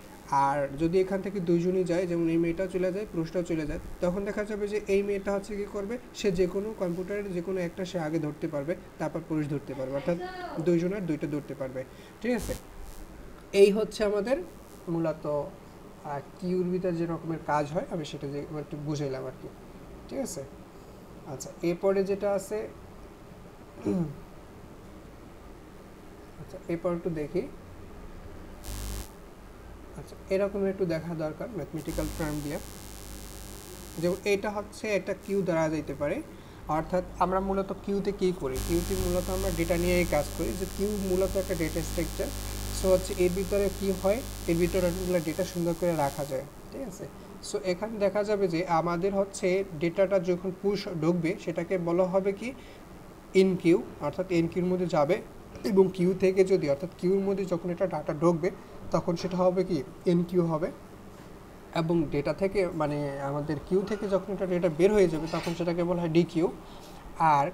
আর যদি এখান থেকে দুইজনই যায়, যেমন এই মেয়েটাও চলে যায়, পুরুষটাও চলে যায়, তখন দেখা যাবে যে এই মেয়েটা হচ্ছে কী করবে, সে যে কোনো কম্পিউটারের যে কোনো একটা সে আগে ধরতে পারবে, তারপর পুরুষ ধরতে পারবে, অর্থাৎ দুইজনের দুইটা ধরতে পারবে, ঠিক আছে। এই হচ্ছে আমাদের মূলত কিউর ভিতরে যে রকমের কাজ হয়, আমি সেটা যে একটু বুঝাইলাম আর কি, ঠিক আছে। আচ্ছা, এরপরে যেটা আছে, আচ্ছা এরপর একটু দেখি। আচ্ছা, এরকম একটু দেখা দরকার ম্যাথমেটিক্যাল টার্ম দিয়ে, যেমন এটা হচ্ছে একটা কিউ ধরা যেতে পারে, অর্থাৎ আমরা মূলত কিউতে কী করি, কিউতে মূলত আমরা ডেটা নিয়েই কাজ করি, যে কিউ মূলত একটা ডেটা স্ট্রাকচার। সো হচ্ছে এর ভিতরে কী হয়, এর ভিতরে অনেকগুলো ডেটা সুন্দর করে রাখা যায়, ঠিক আছে। সো এখানে দেখা যাবে যে আমাদের হচ্ছে ডেটাটা যখন পুশ ঢুকবে, সেটাকে বলা হবে কি ইন কিউ, অর্থাৎ এন কিউর মধ্যে যাবে, এবং কিউ থেকে যদি, অর্থাৎ কিউর মধ্যে যখন এটা ডাটা ঢুকবে, তখন সেটা হবে কি এন কিউ হবে, এবং ডেটা থেকে মানে আমাদের কিউ থেকে যখন এটা ডেটা বের হয়ে যাবে, তখন সেটাকে বলা হয় ডি কিউ। আর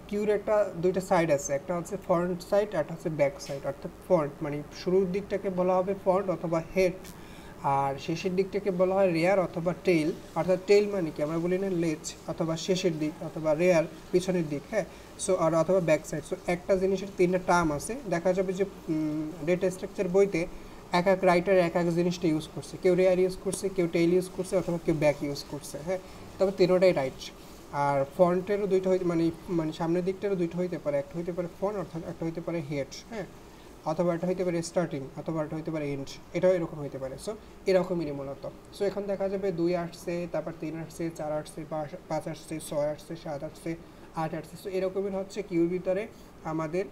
কিউর একটা দুইটা সাইড আছে, একটা হচ্ছে ফ্রন্ট সাইড, একটা হচ্ছে ব্যাক সাইড, অর্থাৎ ফ্রন্ট মানে শুরুর দিকটাকে বলা হবে ফ্রন্ট অথবা হেড, আর শেষের দিকটাকে বলা হয় রেয়ার অথবা টেইল, অর্থাৎ টেইল মানে কি আমরা বলি না লেজ, অথবা শেষের দিক, অথবা রেয়ার পিছনের দিক, হ্যাঁ। সো আর অথবা ব্যাক সাইড। সো একটা জিনিসের তিনটা টার্ম আছে, দেখা যাবে যে ডেটা স্ট্রাকচার বইতে এক এক রাইটার এক এক জিনিসটা ইউজ করছে, কেউ রেয়ার ইউজ করছে, কেউ টেইল ইউজ করছে, অথবা কেউ ব্যাক ইউজ করছে, হ্যাঁ। তবে তিনোটাই রাইট। আর ফ্রন্টেরও দুইটা হইতে মানে মানে সামনের দিকটারও দুইটা হইতে পারে, একটা হইতে পারে ফ্রন্ট, অর্থাৎ একটা হইতে পারে হেড, হ্যাঁ, অথবা এটা হইতে পারে স্টার্টিং, অথবা এটা হইতে পারে এন্ড, এটাও এরকম হইতে পারে। সো এরকমই মূলত। সো এখন দেখা যাবে 2 আসছে, তারপর 3 আসছে, 4 আসছে, 5 আসছে, 6 আসছে, 7 আসছে, 8 আসছে। সো এরকমই হচ্ছে কিউর ভিতরে আমাদের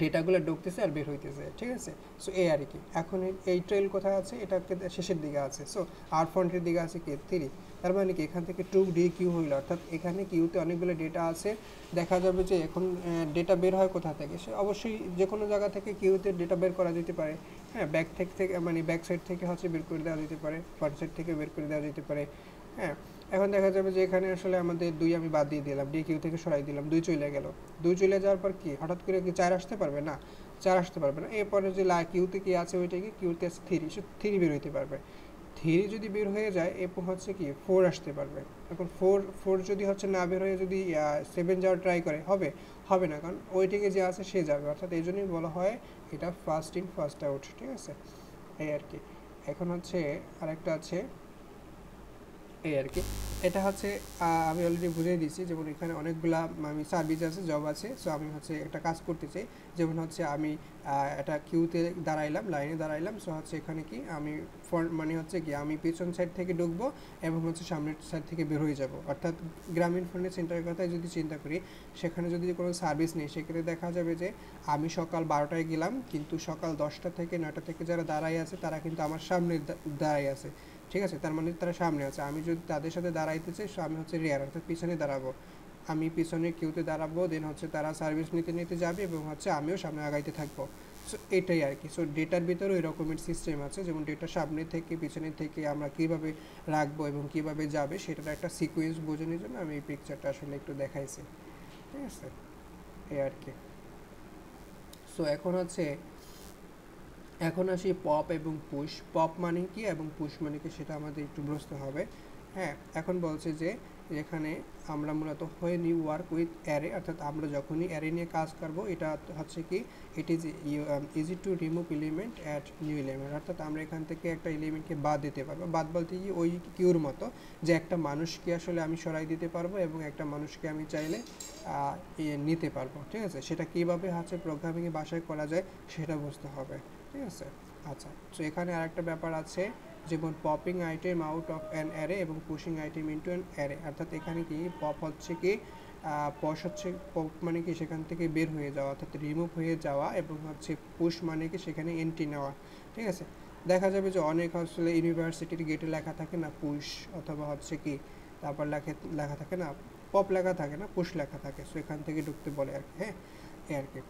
ডেটাগুলো ঢুকতেছে আর বের হইতেছে, ঠিক আছে। সো এই আর কি। এখন এই ট্রেল কোথায় আছে, এটা শেষের দিকে আছে। সো আর ফ্রন্টের দিকে আছে কি 3, তার মানে কি এখান থেকে 2D কিউ হইল, অর্থাৎ এখানে কিউতে অনেকগুলো ডেটা আছে। দেখা যাবে যে এখন ডেটা বের হয় কোথা থেকে, সে অবশ্যই যে কোনো জায়গা থেকে কিউতে ডেটা বের করা যেতে পারে, হ্যাঁ। ব্যাক থেকে মানে ব্যাক সাইড থেকে হচ্ছে বের করে দেওয়া যেতে পারে, ফ্রন্ট সাইড থেকে বের করে দেওয়া যেতে পারে, হ্যাঁ। এখন দেখা যাবে যে এখানে আসলে আমাদের 2 আমি বাদ দিয়ে দিলাম, ডি কিউ থেকে সরাই দিলাম, 2 চলে গেল। 2 চলে যাওয়ার পর কি হঠাৎ করে কি 4 আসতে পারবে না, 4 আসতে পারবে না। এরপরে যে কিউতে কি আছে, ওইটা কি কিউতে আছে 3, সে 3 বের হইতে পারবে। 3 যদি বের হয়ে যায়, এরপর হচ্ছে কি 4 আসতে পারবে। এখন 4 যদি হচ্ছে না বের হয়ে যদি 7 যাওয়ার ট্রাই করে, হবে না, কারণ ওইটিকে যে আছে সে যাবে, অর্থাৎ এই জন্যই বলা হয় এটা ফার্স্ট ইন ফার্স্ট আউট, ঠিক আছে, এই আর কি। এখন হচ্ছে আরেকটা আছে, এই আর কি। এটা হচ্ছে আমি অলরেডি বুঝিয়ে দিচ্ছি, যেমন এখানে অনেকগুলা আমি সার্ভিস আছে, জব আছে। সো আমি হচ্ছে একটা কাজ করতে চাই, যেমন হচ্ছে আমি একটা কিউতে দাঁড়াইলাম, লাইনে দাঁড়াইলাম। সো হচ্ছে এখানে কি আমি ফ্রন্ট মানে হচ্ছে কি আমি পিছন সাইড থেকে ঢুকবো এবং হচ্ছে সামনের সাইড থেকে বের হয়ে যাব, অর্থাৎ গ্রামীণ ফোনের সেন্টারের কথায় যদি চিন্তা করি, সেখানে যদি কোনো সার্ভিস নেই, সেক্ষেত্রে দেখা যাবে যে আমি সকাল 12টায় গেলাম, কিন্তু সকাল 10টা থেকে 9টা থেকে যারা দাঁড়াই আছে, তারা কিন্তু আমার সামনে দাঁড়াই আছে, ঠিক আছে। তার মানে তারা সামনে আছে, আমি যদি তাদের সাথে দাঁড়াইতে চাই, আমি হচ্ছে রেয়ার, অর্থাৎ পিছনে দাঁড়াবো, আমি পিছনে কিউতে দাঁড়াবো, দেন হচ্ছে তারা সার্ভিস নিতে নিতে যাবে এবং হচ্ছে আমিও সামনে আগাইতে থাকবো। সো এটাই আর কি। সো ডেটার ভিতরে ওই রকমের সিস্টেম আছে, যেমন ডেটা সামনে থেকে পিছনে থেকে আমরা কীভাবে রাখবো এবং কীভাবে যাবে, সেটার একটা সিকোয়েন্স বোঝানোর জন্য আমি এই পিকচারটা আসলে একটু দেখাইছি, ঠিক আছে, এই আর কি। সো এখন আসি পপ এবং পুশ। পপ মানে কি এবং পুশ মানে কি সেটা আমাদের একটু বুঝতে হবে, হ্যাঁ। এখন বলছে যে এখানে আমরা মূলত when you work with array, অর্থাৎ আমরা যখনই অ্যারে নিয়ে কাজ করব, এটা হচ্ছে কি it is easy to remove element at new element, অর্থাৎ আমরা এখান থেকে একটা এলিমেন্টকে বাদ দিতে পারবো। বাদ বলতে কি ওই কিউর মতো, যে একটা মানুষকে আসলে আমি সরাই দিতে পারবো এবং একটা মানুষকে আমি চাইলে নিতে পারবো, ঠিক আছে। সেটা কীভাবে হচ্ছে প্রোগ্রামিংয়ে ভাষায় করা যায় সেটা বুঝতে হবে, ঠিক আছে। আচ্ছা, তো এখানে আরেকটা ব্যাপার আছে, যেমন popping item out of an array এবং pushing item into an array, অর্থাৎ এখানে কি পপ হচ্ছে কি পশ হচ্ছে পপ মানে কি সেখান থেকে বের হয়ে যাওয়া, অর্থাৎ রিমুভ হয়ে যাওয়া, এবং হচ্ছে পুশ মানে কি সেখানে এন্ট্রি নেওয়া, ঠিক আছে। দেখা যাবে যে অনেক আসলে ইউনিভার্সিটির গেটে লেখা থাকে না পুশ, অথবা হচ্ছে কি তারপর লেখা থাকে না পপ, লেখা থাকে না পুশ লেখা থাকে, সো এখান থেকে ঢুকতে বলে আর কি, হ্যাঁ এই আর কি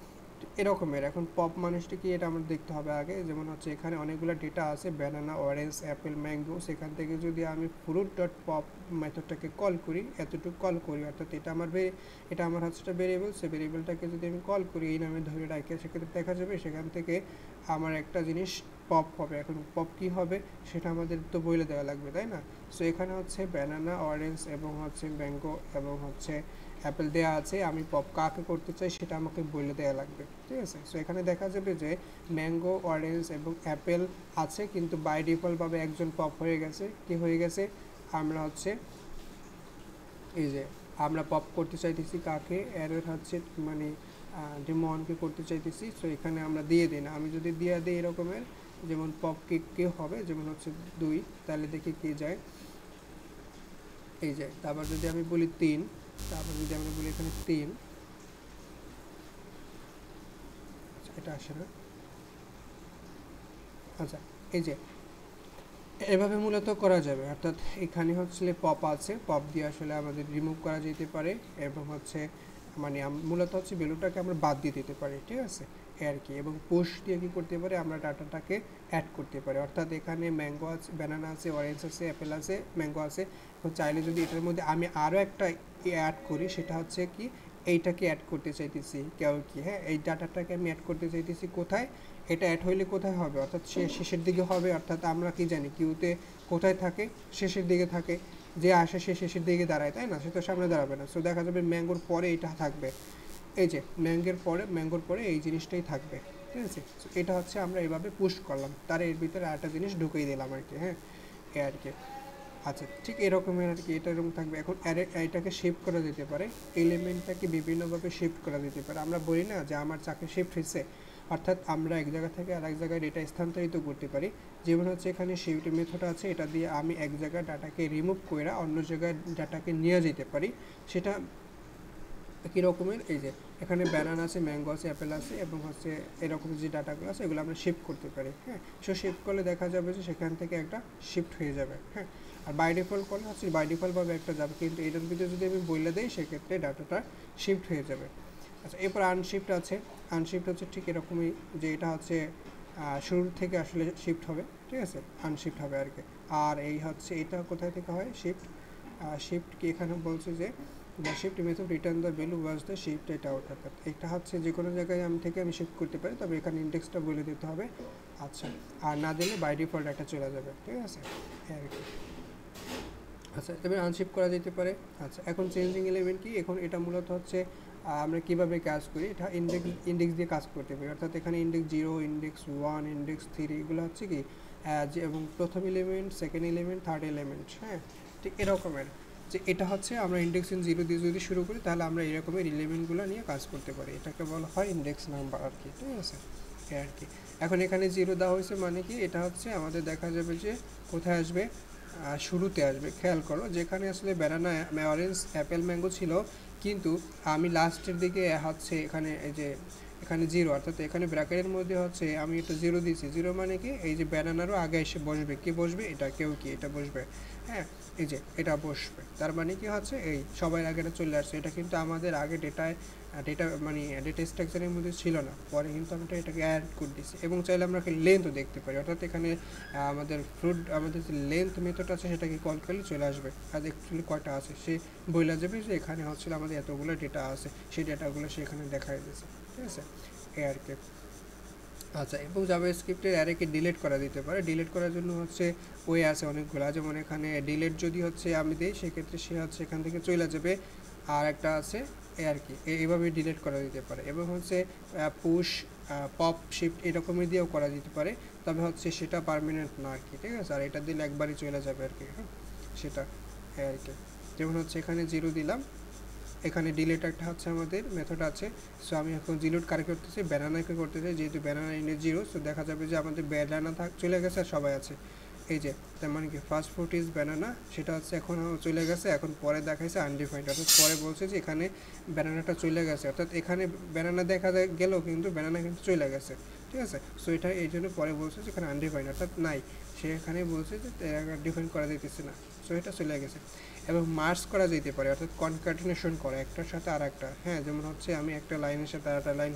এরকমের। এখন পপ মানুষটি কি এটা আমরা দেখতে হবে আগে, যেমন হচ্ছে এখানে অনেকগুলো ডেটা আছে, ব্যানানা, অরেঞ্জ, অ্যাপেল, ম্যাঙ্গো, সেখান থেকে যদি আমি ফ্রুট ডট পপ মেথডটাকে কল করি, এতটুকু কল করি, অর্থাৎ এটা আমার হচ্ছে একটা ভেরিয়েবল, সে ভেরিয়েবলটাকে যদি আমি কল করি এই নামে ধরে রাখি, সেক্ষেত্রে দেখা যাবে সেখান থেকে আমার একটা জিনিস পপ হবে। এখন পপ কী হবে সেটা আমাদের তো বলে দেওয়া লাগবে, তাই না। সো এখানে হচ্ছে ব্যানানা, অরেঞ্জ এবং হচ্ছে ম্যাঙ্গো এবং হচ্ছে অ্যাপেল দেওয়া আছে, আমি পপ কাকে করতে চাই সেটা আমাকে বলে দেওয়া লাগবে, ঠিক আছে। সো এখানে দেখা যাবে যে ম্যাঙ্গো, অরেঞ্জ এবং অ্যাপেল আছে, কিন্তু বাই ডিফল্টভাবে একজন পপ হয়ে গেছে। কি হয়ে গেছে, আমরা হচ্ছে এই যে আমরা পপ করতে চাইতেছি কাকে, অ্যারের হচ্ছে মানে ডেমনকে করতে চাইতেছি। সো এখানে আমরা দিয়ে দিই না, আমি যদি দিয়ে দিই এরকমের, যেমন পপ কে হবে, যেমন হচ্ছে 2, তাহলে দেখি কে যায়, এই যায়। তারপর যদি আমি বলি 3, তারপর যদি আমরা বলি এখানে 3, এটা আসে না। আচ্ছা, এই যে এভাবে মূলত করা যাবে, অর্থাৎ এখানে হচ্ছে পপ আছে, পপ দিয়ে আসলে আমাদের রিমুভ করা যেতে পারে, এবং হচ্ছে মানে মূলত হচ্ছে ভ্যালুটাকে আমরা বাদ দিয়ে দিতে পারি, ঠিক আছে আর কি। এবং পুশ দিয়ে কী করতে পারি, আমরা ডাটাটাকে অ্যাড করতে পারি, অর্থাৎ এখানে ম্যাঙ্গো আছে, ব্যানানা আছে, অরেঞ্জ আছে, অ্যাপেল আছে, ম্যাঙ্গো আছে। এখন চাইলে যদি এটার মধ্যে আমি আরও একটা অ্যাড করি, সেটা হচ্ছে কি এইটাকে অ্যাড করতে চাইতেছি কেউ কি, হ্যাঁ এই ডাটাটাকে আমি অ্যাড করতে চাইতেছি কোথায়, এটা অ্যাড হইলে কোথায় হবে, অর্থাৎ শেষের দিকে হবে, অর্থাৎ আমরা কি জানি কিউতে কোথায় থাকে, শেষের দিকে থাকে, যে আসে সে শেষের দিকে দাঁড়ায়, তাই না, সে তো সামনে দাঁড়াবে না। সো দেখা যাবে ম্যাঙ্গোর পরে এটা থাকবে, এই যে ম্যাঙ্গোর পরে এই জিনিসটাই থাকবে, ঠিক আছে। সো এটা হচ্ছে আমরা এভাবে পুশ করলাম, তার এর ভিতরে আরেকটা জিনিস ঢুকিয়ে দিলাম আর কি, হ্যাঁ এ আর কি। আচ্ছা, ঠিক এরকমের আর কি, এটা এরকম থাকবে। এখন এটাকে শিফট করা যেতে পারে, এলিমেন্টটাকে বিভিন্নভাবে শিফট করা যেতে পারে। আমরা বলি না যে আমার চাকরি শিফট হয়েছে, অর্থাৎ আমরা এক জায়গা থেকে আরেক জায়গায় ডেটা স্থানান্তরিত করতে পারি। যেমন হচ্ছে এখানে শিফট মেথড আছে, এটা দিয়ে আমি এক জায়গায় ডাটাকে রিমুভ করে অন্য জায়গায় ডাটাকে নিয়ে যেতে পারি। সেটা কী রকমের, এই যে এখানে ব্যানানা আছে, ম্যাঙ্গো আছে, অ্যাপেল আছে, এবং হচ্ছে এরকম যে ডাটাগুলো আছে এগুলো আমরা শিফট করতে পারি, হ্যাঁ। সো শিফট করলে দেখা যাবে যে সেখান থেকে একটা শিফট হয়ে যাবে, হ্যাঁ। আর বাই ডিফল্ট করলে হচ্ছে বাই ডিফল্টভাবে একটা যাবে, কিন্তু এটার ভিতরে যদি আমি বলে দিই সেক্ষেত্রে ডাটাটা শিফট হয়ে যাবে। আচ্ছা, এরপর আনশিফট আছে। আনশিফট হচ্ছে ঠিক এরকমই, যে এটা হচ্ছে শুরুর থেকে আসলে শিফট হবে, ঠিক আছে, আনশিফট হবে আর কি। আর এই হচ্ছে এটা কোথায় থেকে হয় শিফট, শিফট কি এখানে বলছে যে the shift method return the value was the shift এটা আউট, অর্থাৎ এটা হচ্ছে যে কোনো জায়গায় আমি শিফট করতে পারি, তবে এখানে ইন্ডেক্সটা বলে দিতে হবে। আচ্ছা, আর না দিলে বাই ডিফল্ট একটা চলে যাবে, ঠিক আছে আর কি। আচ্ছা, তবে আনশিফট করা যেতে পারে। আচ্ছা, এখন চেঞ্জিং এলিমেন্ট কি, এখন এটা মূলত হচ্ছে আমরা কীভাবে কাজ করি, এটা ইন্ডেক্স দিয়ে কাজ করতে পারি, অর্থাৎ এখানে ইন্ডেক্স 0, ইন্ডেক্স 1, ইন্ডেক্স 3 এগুলো হচ্ছে কি যে, এবং প্রথম element, second element, third element, হ্যাঁ ঠিক এরকমের, যে এটা হচ্ছে আমরা ইন্ডেক্স 0 দিয়ে যদি শুরু করি তাহলে আমরা এরকমের এলিমেন্টগুলো নিয়ে কাজ করতে পারি, এটাকে বলা হয় ইন্ডেক্স নাম্বার আর কি, ঠিক আছে আর কি। এখন এখানে 0 দেওয়া হয়েছে মানে কি, এটা হচ্ছে আমাদের দেখা যাবে যে কোথায় আসবে, শুরুতে আসবে। খেয়াল করো, যেখানে আসলে ব্যানানা, অরেঞ্জ, অ্যাপেল, ম্যাঙ্গো ছিল, কিন্তু আমি লাস্টের দিকে হচ্ছে এখানে এই যে এখানে 0, অর্থাৎ এখানে ব্র্যাকেটের মধ্যে হচ্ছে আমি এটা 0 দিয়েছি। 0 মানে কি, এই যে ব্যানানারও আগে এসে বসবে, কি বসবে, এটা কেউ কি এটা বসবে, হ্যাঁ এই যে এটা বসবে, তার মানে কি হচ্ছে এই সবার আগে এটা চলে আসছে। এটা কিন্তু আমাদের আগে ডেটা মানে ডেটা স্ট্রাকচারের মধ্যে ছিল না, পরে কিন্তু আমরা এটাকে অ্যাড করে দিচ্ছি। এবং চাইলে আমরা লেন্থও দেখতে পারি, অর্থাৎ এখানে আমাদের যে লেন্থ মেথড আছে সেটাকে কল করলে চলে আসবে, আর অ্যাকচুয়ালি কয়টা আছে সে বলে যাবে, যে এখানে হচ্ছে আমাদের এতগুলো ডেটা আছে, সেই ডেটাগুলো সে এখানে দেখাই দিয়েছে, ঠিক আছে এই আর কি। আচ্ছা, এবং জাভাস্ক্রিপ্টের অ্যারেকে ডিলিট করা দিতে পারে। ডিলিট করার জন্য হচ্ছে ওয়ে আছে অনেকগুলো, যেমন এখানে ডিলিট যদি হচ্ছে আমি দিই সেক্ষেত্রে সে হচ্ছে এখান থেকে চলে যাবে। আর একটা আছে এ আর কি, এইভাবে ডিলিট করা দিতে পারে। এবং হচ্ছে পুশ, পপ, শিফট এরকমই দিয়েও করা যেতে পারে, তবে হচ্ছে সেটা পারমানেন্ট না আর কি, ঠিক আছে। আর এটা দিলে একবারই চলে যাবে আর কি, হ্যাঁ সেটা আর কি। যেমন হচ্ছে এখানে 0 দিলাম, এখানে ডিলিট একটা হচ্ছে আমাদের মেথড আছে। সো আমি এখন ডিলিট কারে করতেছি, ব্যানানাকে করতে চাই, যেহেতু ব্যানানা ইনে 0, সো দেখা যাবে যে আমাদের ব্যানানা চলে গেছে আর সবাই আছে। এই যে তার মানে কি ফার্স্ট ফ্রুট ইজ ব্যানানা, সেটা হচ্ছে এখন চলে গেছে। এখন পরে দেখাইছে আনডিফাইন্ড, অর্থাৎ পরে বলছে যে এখানে ব্যানানাটা চলে গেছে, অর্থাৎ এখানে ব্যানানা দেখা গেলেও কিন্তু ব্যানানা কিন্তু চলে গেছে, ঠিক আছে। সো এটা এই জন্য পরে বলছে যে এখানে আনডিফাইন্ড অর্থাৎ নাই, সে এখানে বলছে যে ডিফাইন করা যাইতেছে না, সো এটা চলে গেছে। এবং মার্জ করা যেতে পারে, অর্থাৎ কনক্যাটিনেশন করা একটার সাথে আর একটা, হ্যাঁ যেমন হচ্ছে আমি একটা লাইনের সাথে আর একটা লাইন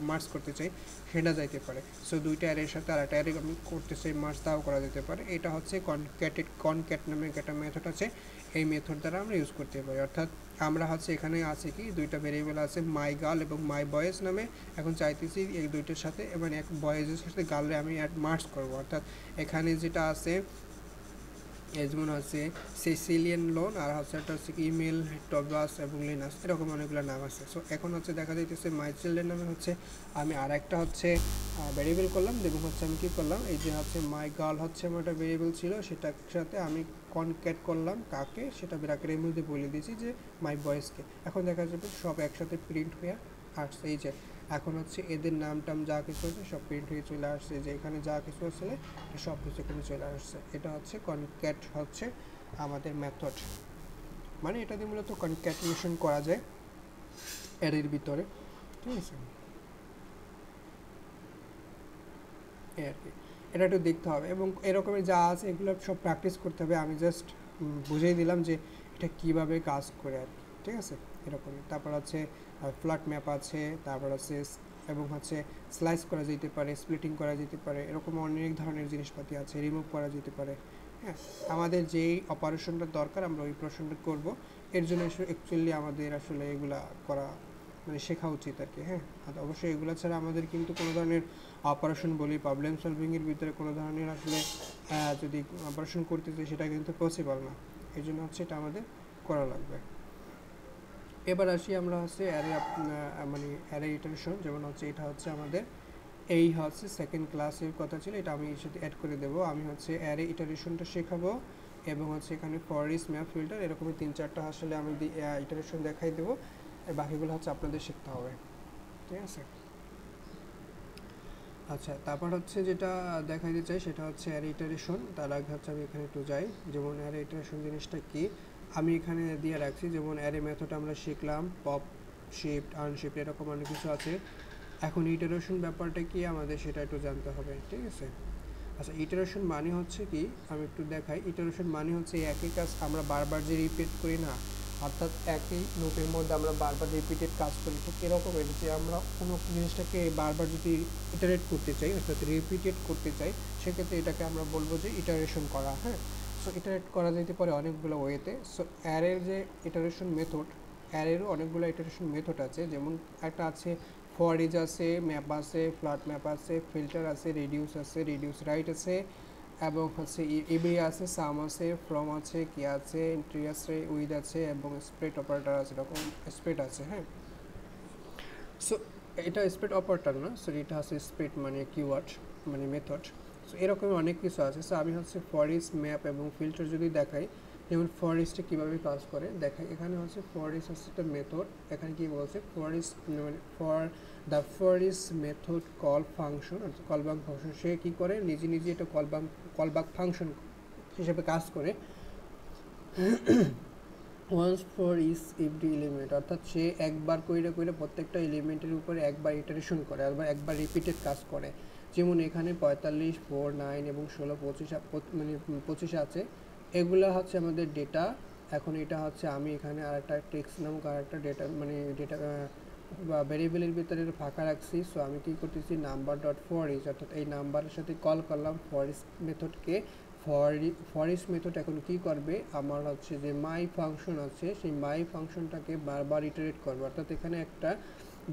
মার্জ করতে চাই, সেটা যাইতে পারে। সো দুইটা অ্যারের সাথে আর একটা অ্যারে আমি করতে চাই মার্জ, তাও করা যেতে পারে। এটা হচ্ছে কনক্যাট নামে একটা মেথড আছে, এই মেথড দ্বারা আমরা ইউজ করতে পারি। অর্থাৎ আমরা হচ্ছে এখানে আছে কি দুইটা ভেরিয়েবল আছে মাই গার্ল এবং মাই বয়েজ নামে, এখন চাইতেছি এই দুইটার সাথে এবং এক বয়েজের সাথে গার্লে আমি মার্জ করবো। অর্থাৎ এখানে যেটা আছে যেমন হচ্ছে সেসিলিয়ান লোন, আর হচ্ছে একটা হচ্ছে ইমেল, টবাস এবং লিনাস, এরকম অনেকগুলো নাম আছে। সো এখন হচ্ছে দেখা যাইতেছে মাই চিলড্রেন নামে হচ্ছে আমি আর একটা হচ্ছে ভেরিয়েবল করলাম, এবং হচ্ছে আমি কী করলাম, এই যে হচ্ছে মাই গার্ল হচ্ছে আমার একটা ভেরিয়েবল ছিল, সেটার সাথে আমি কনক্যাট করলাম কাকে, সেটা ব্র্যাকেটের মধ্যে বলে দিয়েছি যে মাই বয়েজকে। এখন দেখা যাবে সব একসাথে প্রিন্ট হয়ে আসছে। এই যে এখন হচ্ছে এদের নাম টাম যা কিছু আছে সব প্রিন্ট হয়ে চলে আসছে, যে এখানে যা কিছু আসলে সব কিছু এখানে চলে আসছে। এটা হচ্ছে কনক্যাট হচ্ছে আমাদের মেথড, মানে এটা দিয়ে মূলত কনক্যাটিনেশন করা যায় অ্যারের ভিতরে, ঠিক আছে। এই আর কি, এটা একটু দেখতে হবে এবং এরকমের যা আছে এগুলো সব প্র্যাকটিস করতে হবে। আমি জাস্ট বুঝিয়ে দিলাম যে এটা কীভাবে কাজ করে আর কি, ঠিক আছে এরকমই। তারপর হচ্ছে ফ্ল্যাট ম্যাপ আছে, তারপর হচ্ছে এবং হচ্ছে স্লাইস করা যেতে পারে, স্প্লিটিং করা যেতে পারে, এরকম অনেক ধরনের জিনিসপাতি আছে, রিমুভ করা যেতে পারে। হ্যাঁ, আমাদের যেই অপারেশনটা দরকার আমরা ওই অপারেশনটা করবো, এর জন্য অ্যাকচুয়ালি আমাদের আসলে এগুলা করা মানে শেখা উচিত আর কি। হ্যাঁ, আর অবশ্যই এগুলো ছাড়া আমাদের কিন্তু কোনো ধরনের অপারেশন বলি প্রবলেম সলভিংয়ের ভিতরে কোনো ধরনের আসলে যদি অপারেশন করতে চাই সেটা কিন্তু পসিবল না, এই জন্য হচ্ছে এটা আমাদের করা লাগবে। এবার আসি আমরা হচ্ছে অ্যারে মানে অ্যারে ইটারেশন, যেমন হচ্ছে এটা হচ্ছে আমাদের এই হচ্ছে সেকেন্ড ক্লাসের কথা ছিল, এটা আমি এর সাথে অ্যাড করে দেবো। আমি হচ্ছে অ্যারে ইটারেশনটা শেখাবো এবং হচ্ছে এখানে ফরিস ম্যাপ ফিল্টার এরকমই 3-4টা আসলে আমি ইটারেশন দেখাই দেবো, বাকিগুলো হচ্ছে আপনাদের শিখতে হবে, ঠিক আছে। আচ্ছা, তারপর হচ্ছে যেটা দেখাইতে চাই সেটা হচ্ছে অ্যারে ইটারেশন। তার আগে হচ্ছে আমি এখানে একটু যাই, যেমন অ্যারে ইটারেশন জিনিসটা কি আমি এখানে দিয়ে রাখছি। যেমন অ্যারে মেথড আমরা শিখলাম, পপ, শিফট, আনশিফট এরকম অনেক কিছু আছে। এখন ইটারেশন ব্যাপারটা কি আমাদের সেটা একটু জানতে হবে, ঠিক আছে। আচ্ছা, ইটারেশন মানে হচ্ছে কি আমি একটু দেখাই। ইটারেশন মানে হচ্ছে একই কাজ আমরা বারবার যে রিপিট করি না, অর্থাৎ একই লুপের মধ্যে আমরা বারবার রিপিটেড কাজ করি, ঠিক এরকম এটা যে আমরা কোনো জিনিসটাকে বারবার যদি ইটারেট করতে চাই অর্থাৎ রিপিটেড করতে চাই, সেক্ষেত্রে এটাকে আমরা বলবো যে ইটারেশন করা। হ্যাঁ, সো ইটারেট করা যেতে পারে অনেকগুলো ওয়েতে। সো অ্যারের যে ইটারেশন মেথড, অ্যারেরও অনেকগুলো ইটারেশন মেথড আছে। যেমন একটা আছে ফর ইজ আছে, ম্যাপ আছে, ফ্ল্যাট ম্যাপ আছে, ফিল্টার আছে, রিডিউস রাইট আছে, এবং হচ্ছে ইবি আছে, সাম আছে, ফ্রম আছে, কি আছে, এন্ট্রি আছে, উইথ আছে এবং স্প্রেড অপারেটর আছে, এরকম স্প্রেড আছে। হ্যাঁ, সো এটা স্প্রেড অপারেটর না, সো এটা হচ্ছে স্প্রেড মানে কিওয়ার্ড মানে মেথড। সো এরকম অনেক কিছু আছে। সো আমি হচ্ছে ফরিস ম্যাপ এবং ফিল্টার যদি দেখাই, যেমন ফরিস্টে কীভাবে কাজ করে দেখাই। এখানে হচ্ছে ফরিস হচ্ছে একটা মেথড, এখানে কি বলছে ফরিস্ট মানে for the ফরিস method call function, অর্থাৎ কলব্যাক ফাংশন। সে কী করে নিজে নিজে এটা কলব্যাক ফাংশন হিসেবে কাজ করে। Once for is every element, অর্থাৎ সে একবার কইরে প্রত্যেকটা এলিমেন্টের উপরে একবার ইটারেশন করে, আবার একবার রিপিটেড কাজ করে। যেমন এখানে 45, 4, 9 এবং 16, 25 মানে 25 আছে, এগুলো হচ্ছে আমাদের ডেটা। এখন এটা হচ্ছে আমি এখানে আর একটা টেক্সট নামক আর একটা ডেটা মানে ডেটা বা ভেরিয়েবলের ভিতরে ফাঁকা রাখছি। সো আমি কী করতেছি নাম্বার ডট ফর ইজ, অর্থাৎ এই নাম্বারের সাথে কল করলাম ফরিস মেথডকে। ফরিস মেথড এখন কি করবে, আমার হচ্ছে যে মাই ফাংশন আছে সেই মাই ফাংশনটাকে বারবার ইটারেট করবে, অর্থাৎ এখানে একটা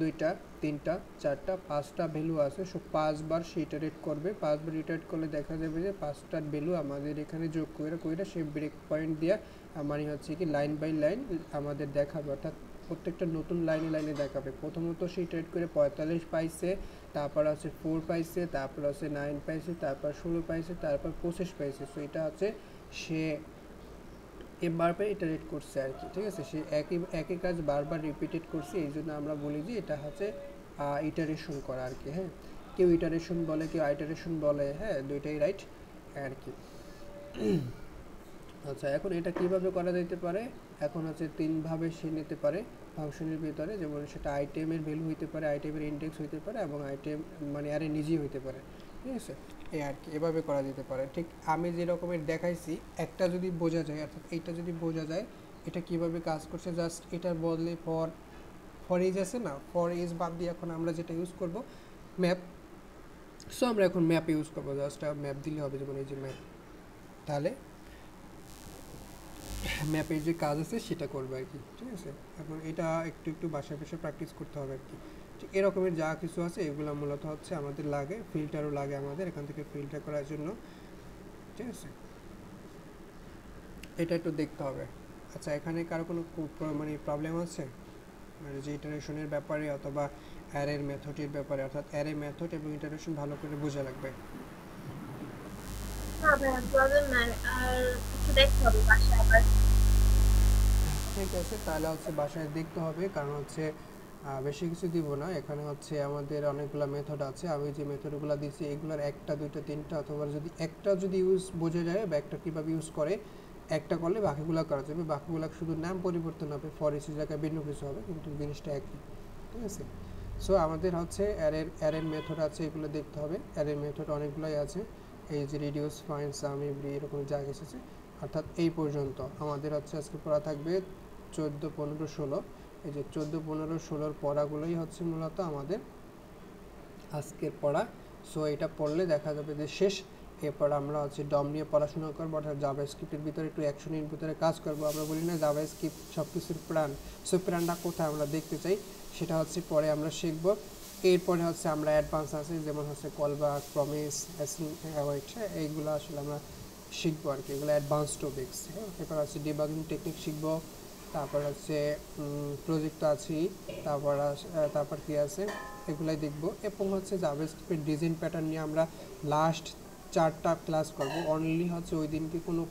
দুইটা, তিনটা, চারটা, পাঁচটা ভ্যালু আছে, সো 5 বার সে ইটারেট করবে। 5 বার ইটারেট করলে দেখা যাবে যে 5টার ভ্যালু আমাদের এখানে যোগ করে সে ব্রেক পয়েন্ট দিয়া মানে হচ্ছে কি লাইন বাই লাইন আমাদের দেখাবে, অর্থাৎ প্রত্যেকটা নতুন লাইনে দেখাবে। প্রথমত সে ইটারেট করে 45 পাইছে, তারপর আছে 4 পাইছে, তারপর আছে 9 পাইছে, তারপর 16 পাইছে, তারপর 25 পাইছে। সো এটা হচ্ছে সে বারবার ইটারেট করছে আর কি, ঠিক আছে। সে একই কাজ বারবার রিপিটেড করছে, এই জন্য আমরা বলি যে এটা হচ্ছে ইটারেশন করা আর কি। হ্যাঁ, কেউ ইটারেশন বলে, কেউ আইটারেশন বলে, হ্যাঁ দুইটাই রাইট আর কি। আচ্ছা, এখন এটা কিভাবে করা যেতে পারে? এখন হচ্ছে তিনভাবে সে নিতে পারে ফাংশনের ভিতরে, যেমন সেটা আইটেমের ভ্যালু হইতে পারে, আইটেমের ইন্ডেক্স হইতে পারে, এবং আইটেম মানে আরে নিজেই হইতে পারে, ঠিক আছে। এই আর কি, এভাবে করা যেতে পারে। ঠিক আমি যে রকমের দেখাইছি, একটা যদি বোঝা যায়, অর্থাৎ এইটা যদি বোঝা যায় এটা কিভাবে কাজ করছে, জাস্ট এটার বদলে ফর এজ আছে না, ফর এজ বাদ দিয়ে এখন আমরা যেটা ইউজ করব ম্যাপ। সো আমরা এখন ম্যাপ ইউজ করবো, জাস্ট ম্যাপ দিলে হবে, যেমন এই যে ম্যাপ। তাহলে ম্যাপের যে কাজ আছে সেটা করবে আর কি, ঠিক আছে। এখন এটা একটু একটু বাসায় বসে প্র্যাকটিস করতে হবে আর কি। ঠিক এরকমের যা কিছু আছে এগুলো মূলত হচ্ছে আমাদের লাগে, ফিল্টারও লাগে আমাদের এখান থেকে ফিল্টার করার জন্য, ঠিক আছে। এটা একটু দেখতে হবে। আচ্ছা, এখানে কারো কোনো মানে প্রবলেম আছে মানে যে ইটারেশনের ব্যাপারে অথবা অ্যারের মেথডের ব্যাপারে, অর্থাৎ অ্যারে মেথড এবং ইটারেশন ভালো করে বোঝা লাগবে। না ভাইয়া, প্রবলেম নাই, আর একটু দেখতে হবে বাসায় আবার। ঠিক আছে, তাহলে হচ্ছে বাসায় দেখতে হবে, কারণ হচ্ছে বেশি কিছু দিব না। এখানে হচ্ছে আমাদের অনেকগুলো মেথড আছে, আমি যে মেথডগুলো দিয়েছি এগুলোর একটা, দুইটা, তিনটা, অথবা যদি একটা যদি ইউজ বোঝা যায় বা একটা কীভাবে ইউজ করে, একটা করলে বাকিগুলো করা যাবে। বাকিগুলো শুধু নাম পরিবর্তন হবে, ফর ইচ জায়গায় ভিন্ন কিছু হবে, কিন্তু জিনিসটা একই, ঠিক আছে। সো আমাদের হচ্ছে অ্যারের মেথড আছে, এগুলো দেখতে হবে। অ্যারের মেথড অনেকগুলোই আছে, এই যে রিডিউস, ফাইন্ড, সাম, এভরি, এরকম যা কিছু আছে। অর্থাৎ এই পর্যন্ত আমাদের হচ্ছে আজকে পড়া থাকবে 14, 15, 16। এই যে 14, 15, 16 পড়াগুলোই হচ্ছে মূলত আমাদের আজকের পড়া। সো এটা পড়লে দেখা যাবে যে শেষ। এরপর আমরা হচ্ছে ডম নিয়ে পড়াশোনা করবো, অর্থাৎ জাভাস্ক্রিপ্টের ভিতরে একটু অ্যাকশনের ভিতরে কাজ করবো। আমরা বলি না জাভাস্ক্রিপ্ট সব কিছুর প্রাণ, সো প্রাণটা কোথায় আমরা দেখতে চাই, সেটা হচ্ছে পরে আমরা শিখব। এরপরে হচ্ছে আমরা অ্যাডভান্স আছে, যেমন হচ্ছে কলব্যাক, প্রমিস, অ্যাওয়েট, এইগুলো আসলে আমরা শিখবো আর কি, এগুলো অ্যাডভান্স টপিক্স। হ্যাঁ, এরপর হচ্ছে ডিবাগিং টেকনিক শিখবো, তারপর হচ্ছে প্রজেক্ট আছে, তারপর কি আছে এগুলাই দেখব। এবং হচ্ছে জাভাস্ক্রিপ্টের ডিজাইন প্যাটার্ন নিয়ে আমরা লাস্ট 4টা ক্লাস করব। অনলি হচ্ছে ওই দিনকে কোনো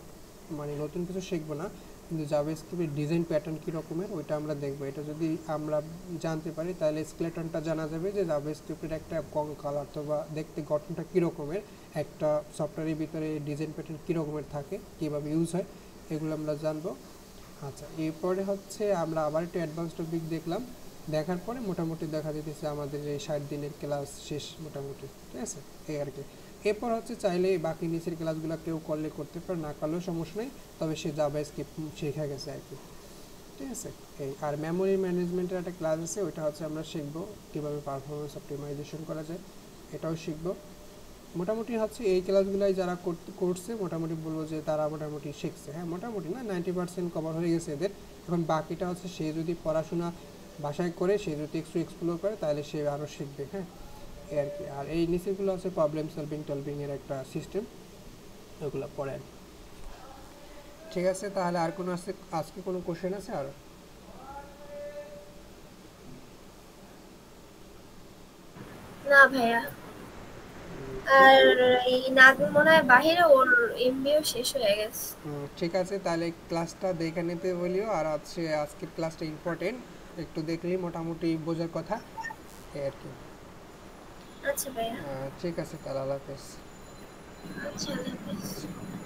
মানে নতুন কিছু শিখবো না, কিন্তু জাভাস্ক্রিপ্টের ডিজাইন প্যাটার্ন কী রকমের ওইটা আমরা দেখবো। এটা যদি আমরা জানতে পারি তাহলে স্কেলেটনটা জানা যাবে যে জাভাস্ক্রিপ্টের একটা কঙ্কাল অথবা দেখতে গঠনটা কী রকমের, একটা সফটওয়্যারের ভিতরে ডিজাইন প্যাটার্ন কী রকমের থাকে, কীভাবে ইউজ হয়, এগুলো আমরা জানবো। আচ্ছা, এরপরে হচ্ছে আমরা আবার একটু অ্যাডভান্স টপিক দেখলাম, দেখার পরে মোটামুটি দেখা যেতেছে আমাদের এই 60 দিনের ক্লাস শেষ মোটামুটি, ঠিক আছে। এই আর কি। এরপর হচ্ছে চাইলে বাকি নিচের ক্লাসগুলো কেউ করলে করতে পারে, না করলেও সমস্যা নেই, তবে সে জাভাস্ক্রিপ্ট শেখা গেছে আর কি, ঠিক আছে। এই আর মেমোরি ম্যানেজমেন্টের একটা ক্লাস আছে, ওইটা হচ্ছে আমরা শিখবো কীভাবে পারফরমেন্স অপটিমাইজেশন করা যায়, এটাও শিখবো। মোটামুটি হচ্ছে এই ক্লাসগুলাই যারা করছে মোটামুটি বলবো যে তারা মোটামুটি শিখছে। হ্যাঁ, মোটামুটি না, 90% কভার হয়ে গেছে এদের। এখন বাকিটা হচ্ছে সে যদি পড়াশোনা বাসায় করে, সে যদি একটু এক্সপ্লোর করে, তাহলে সে আরও শিখবে। হ্যাঁ, এই আর কি। আর এই নিচেগুলো হচ্ছে প্রবলেম সলভিং টলভিংয়ের একটা সিস্টেম, ওগুলো পড়ে আর কি। ঠিক আছে, তাহলে আর কোনো আছে আজকে কোনো কোশ্চেন আছে আর? না ভাইয়া, আর এই নাজমুল মনে হয় বাহিরে, ওর এমবিও শেষ হয়ে গেছে। ঠিক আছে, তাহলে ক্লাসটা দেখে নিতে বলিও। আর হচ্ছে আজকের ক্লাসটা ইম্পর্টেন্ট, একটু দেখলেই মোটামুটি বোঝার কথা, এই আর কি। আচ্ছা ভাইয়া। ঠিক আছে, তাহলে আল্লাহ হাফেজ। আচ্ছা, আল্লাহ হাফেজ।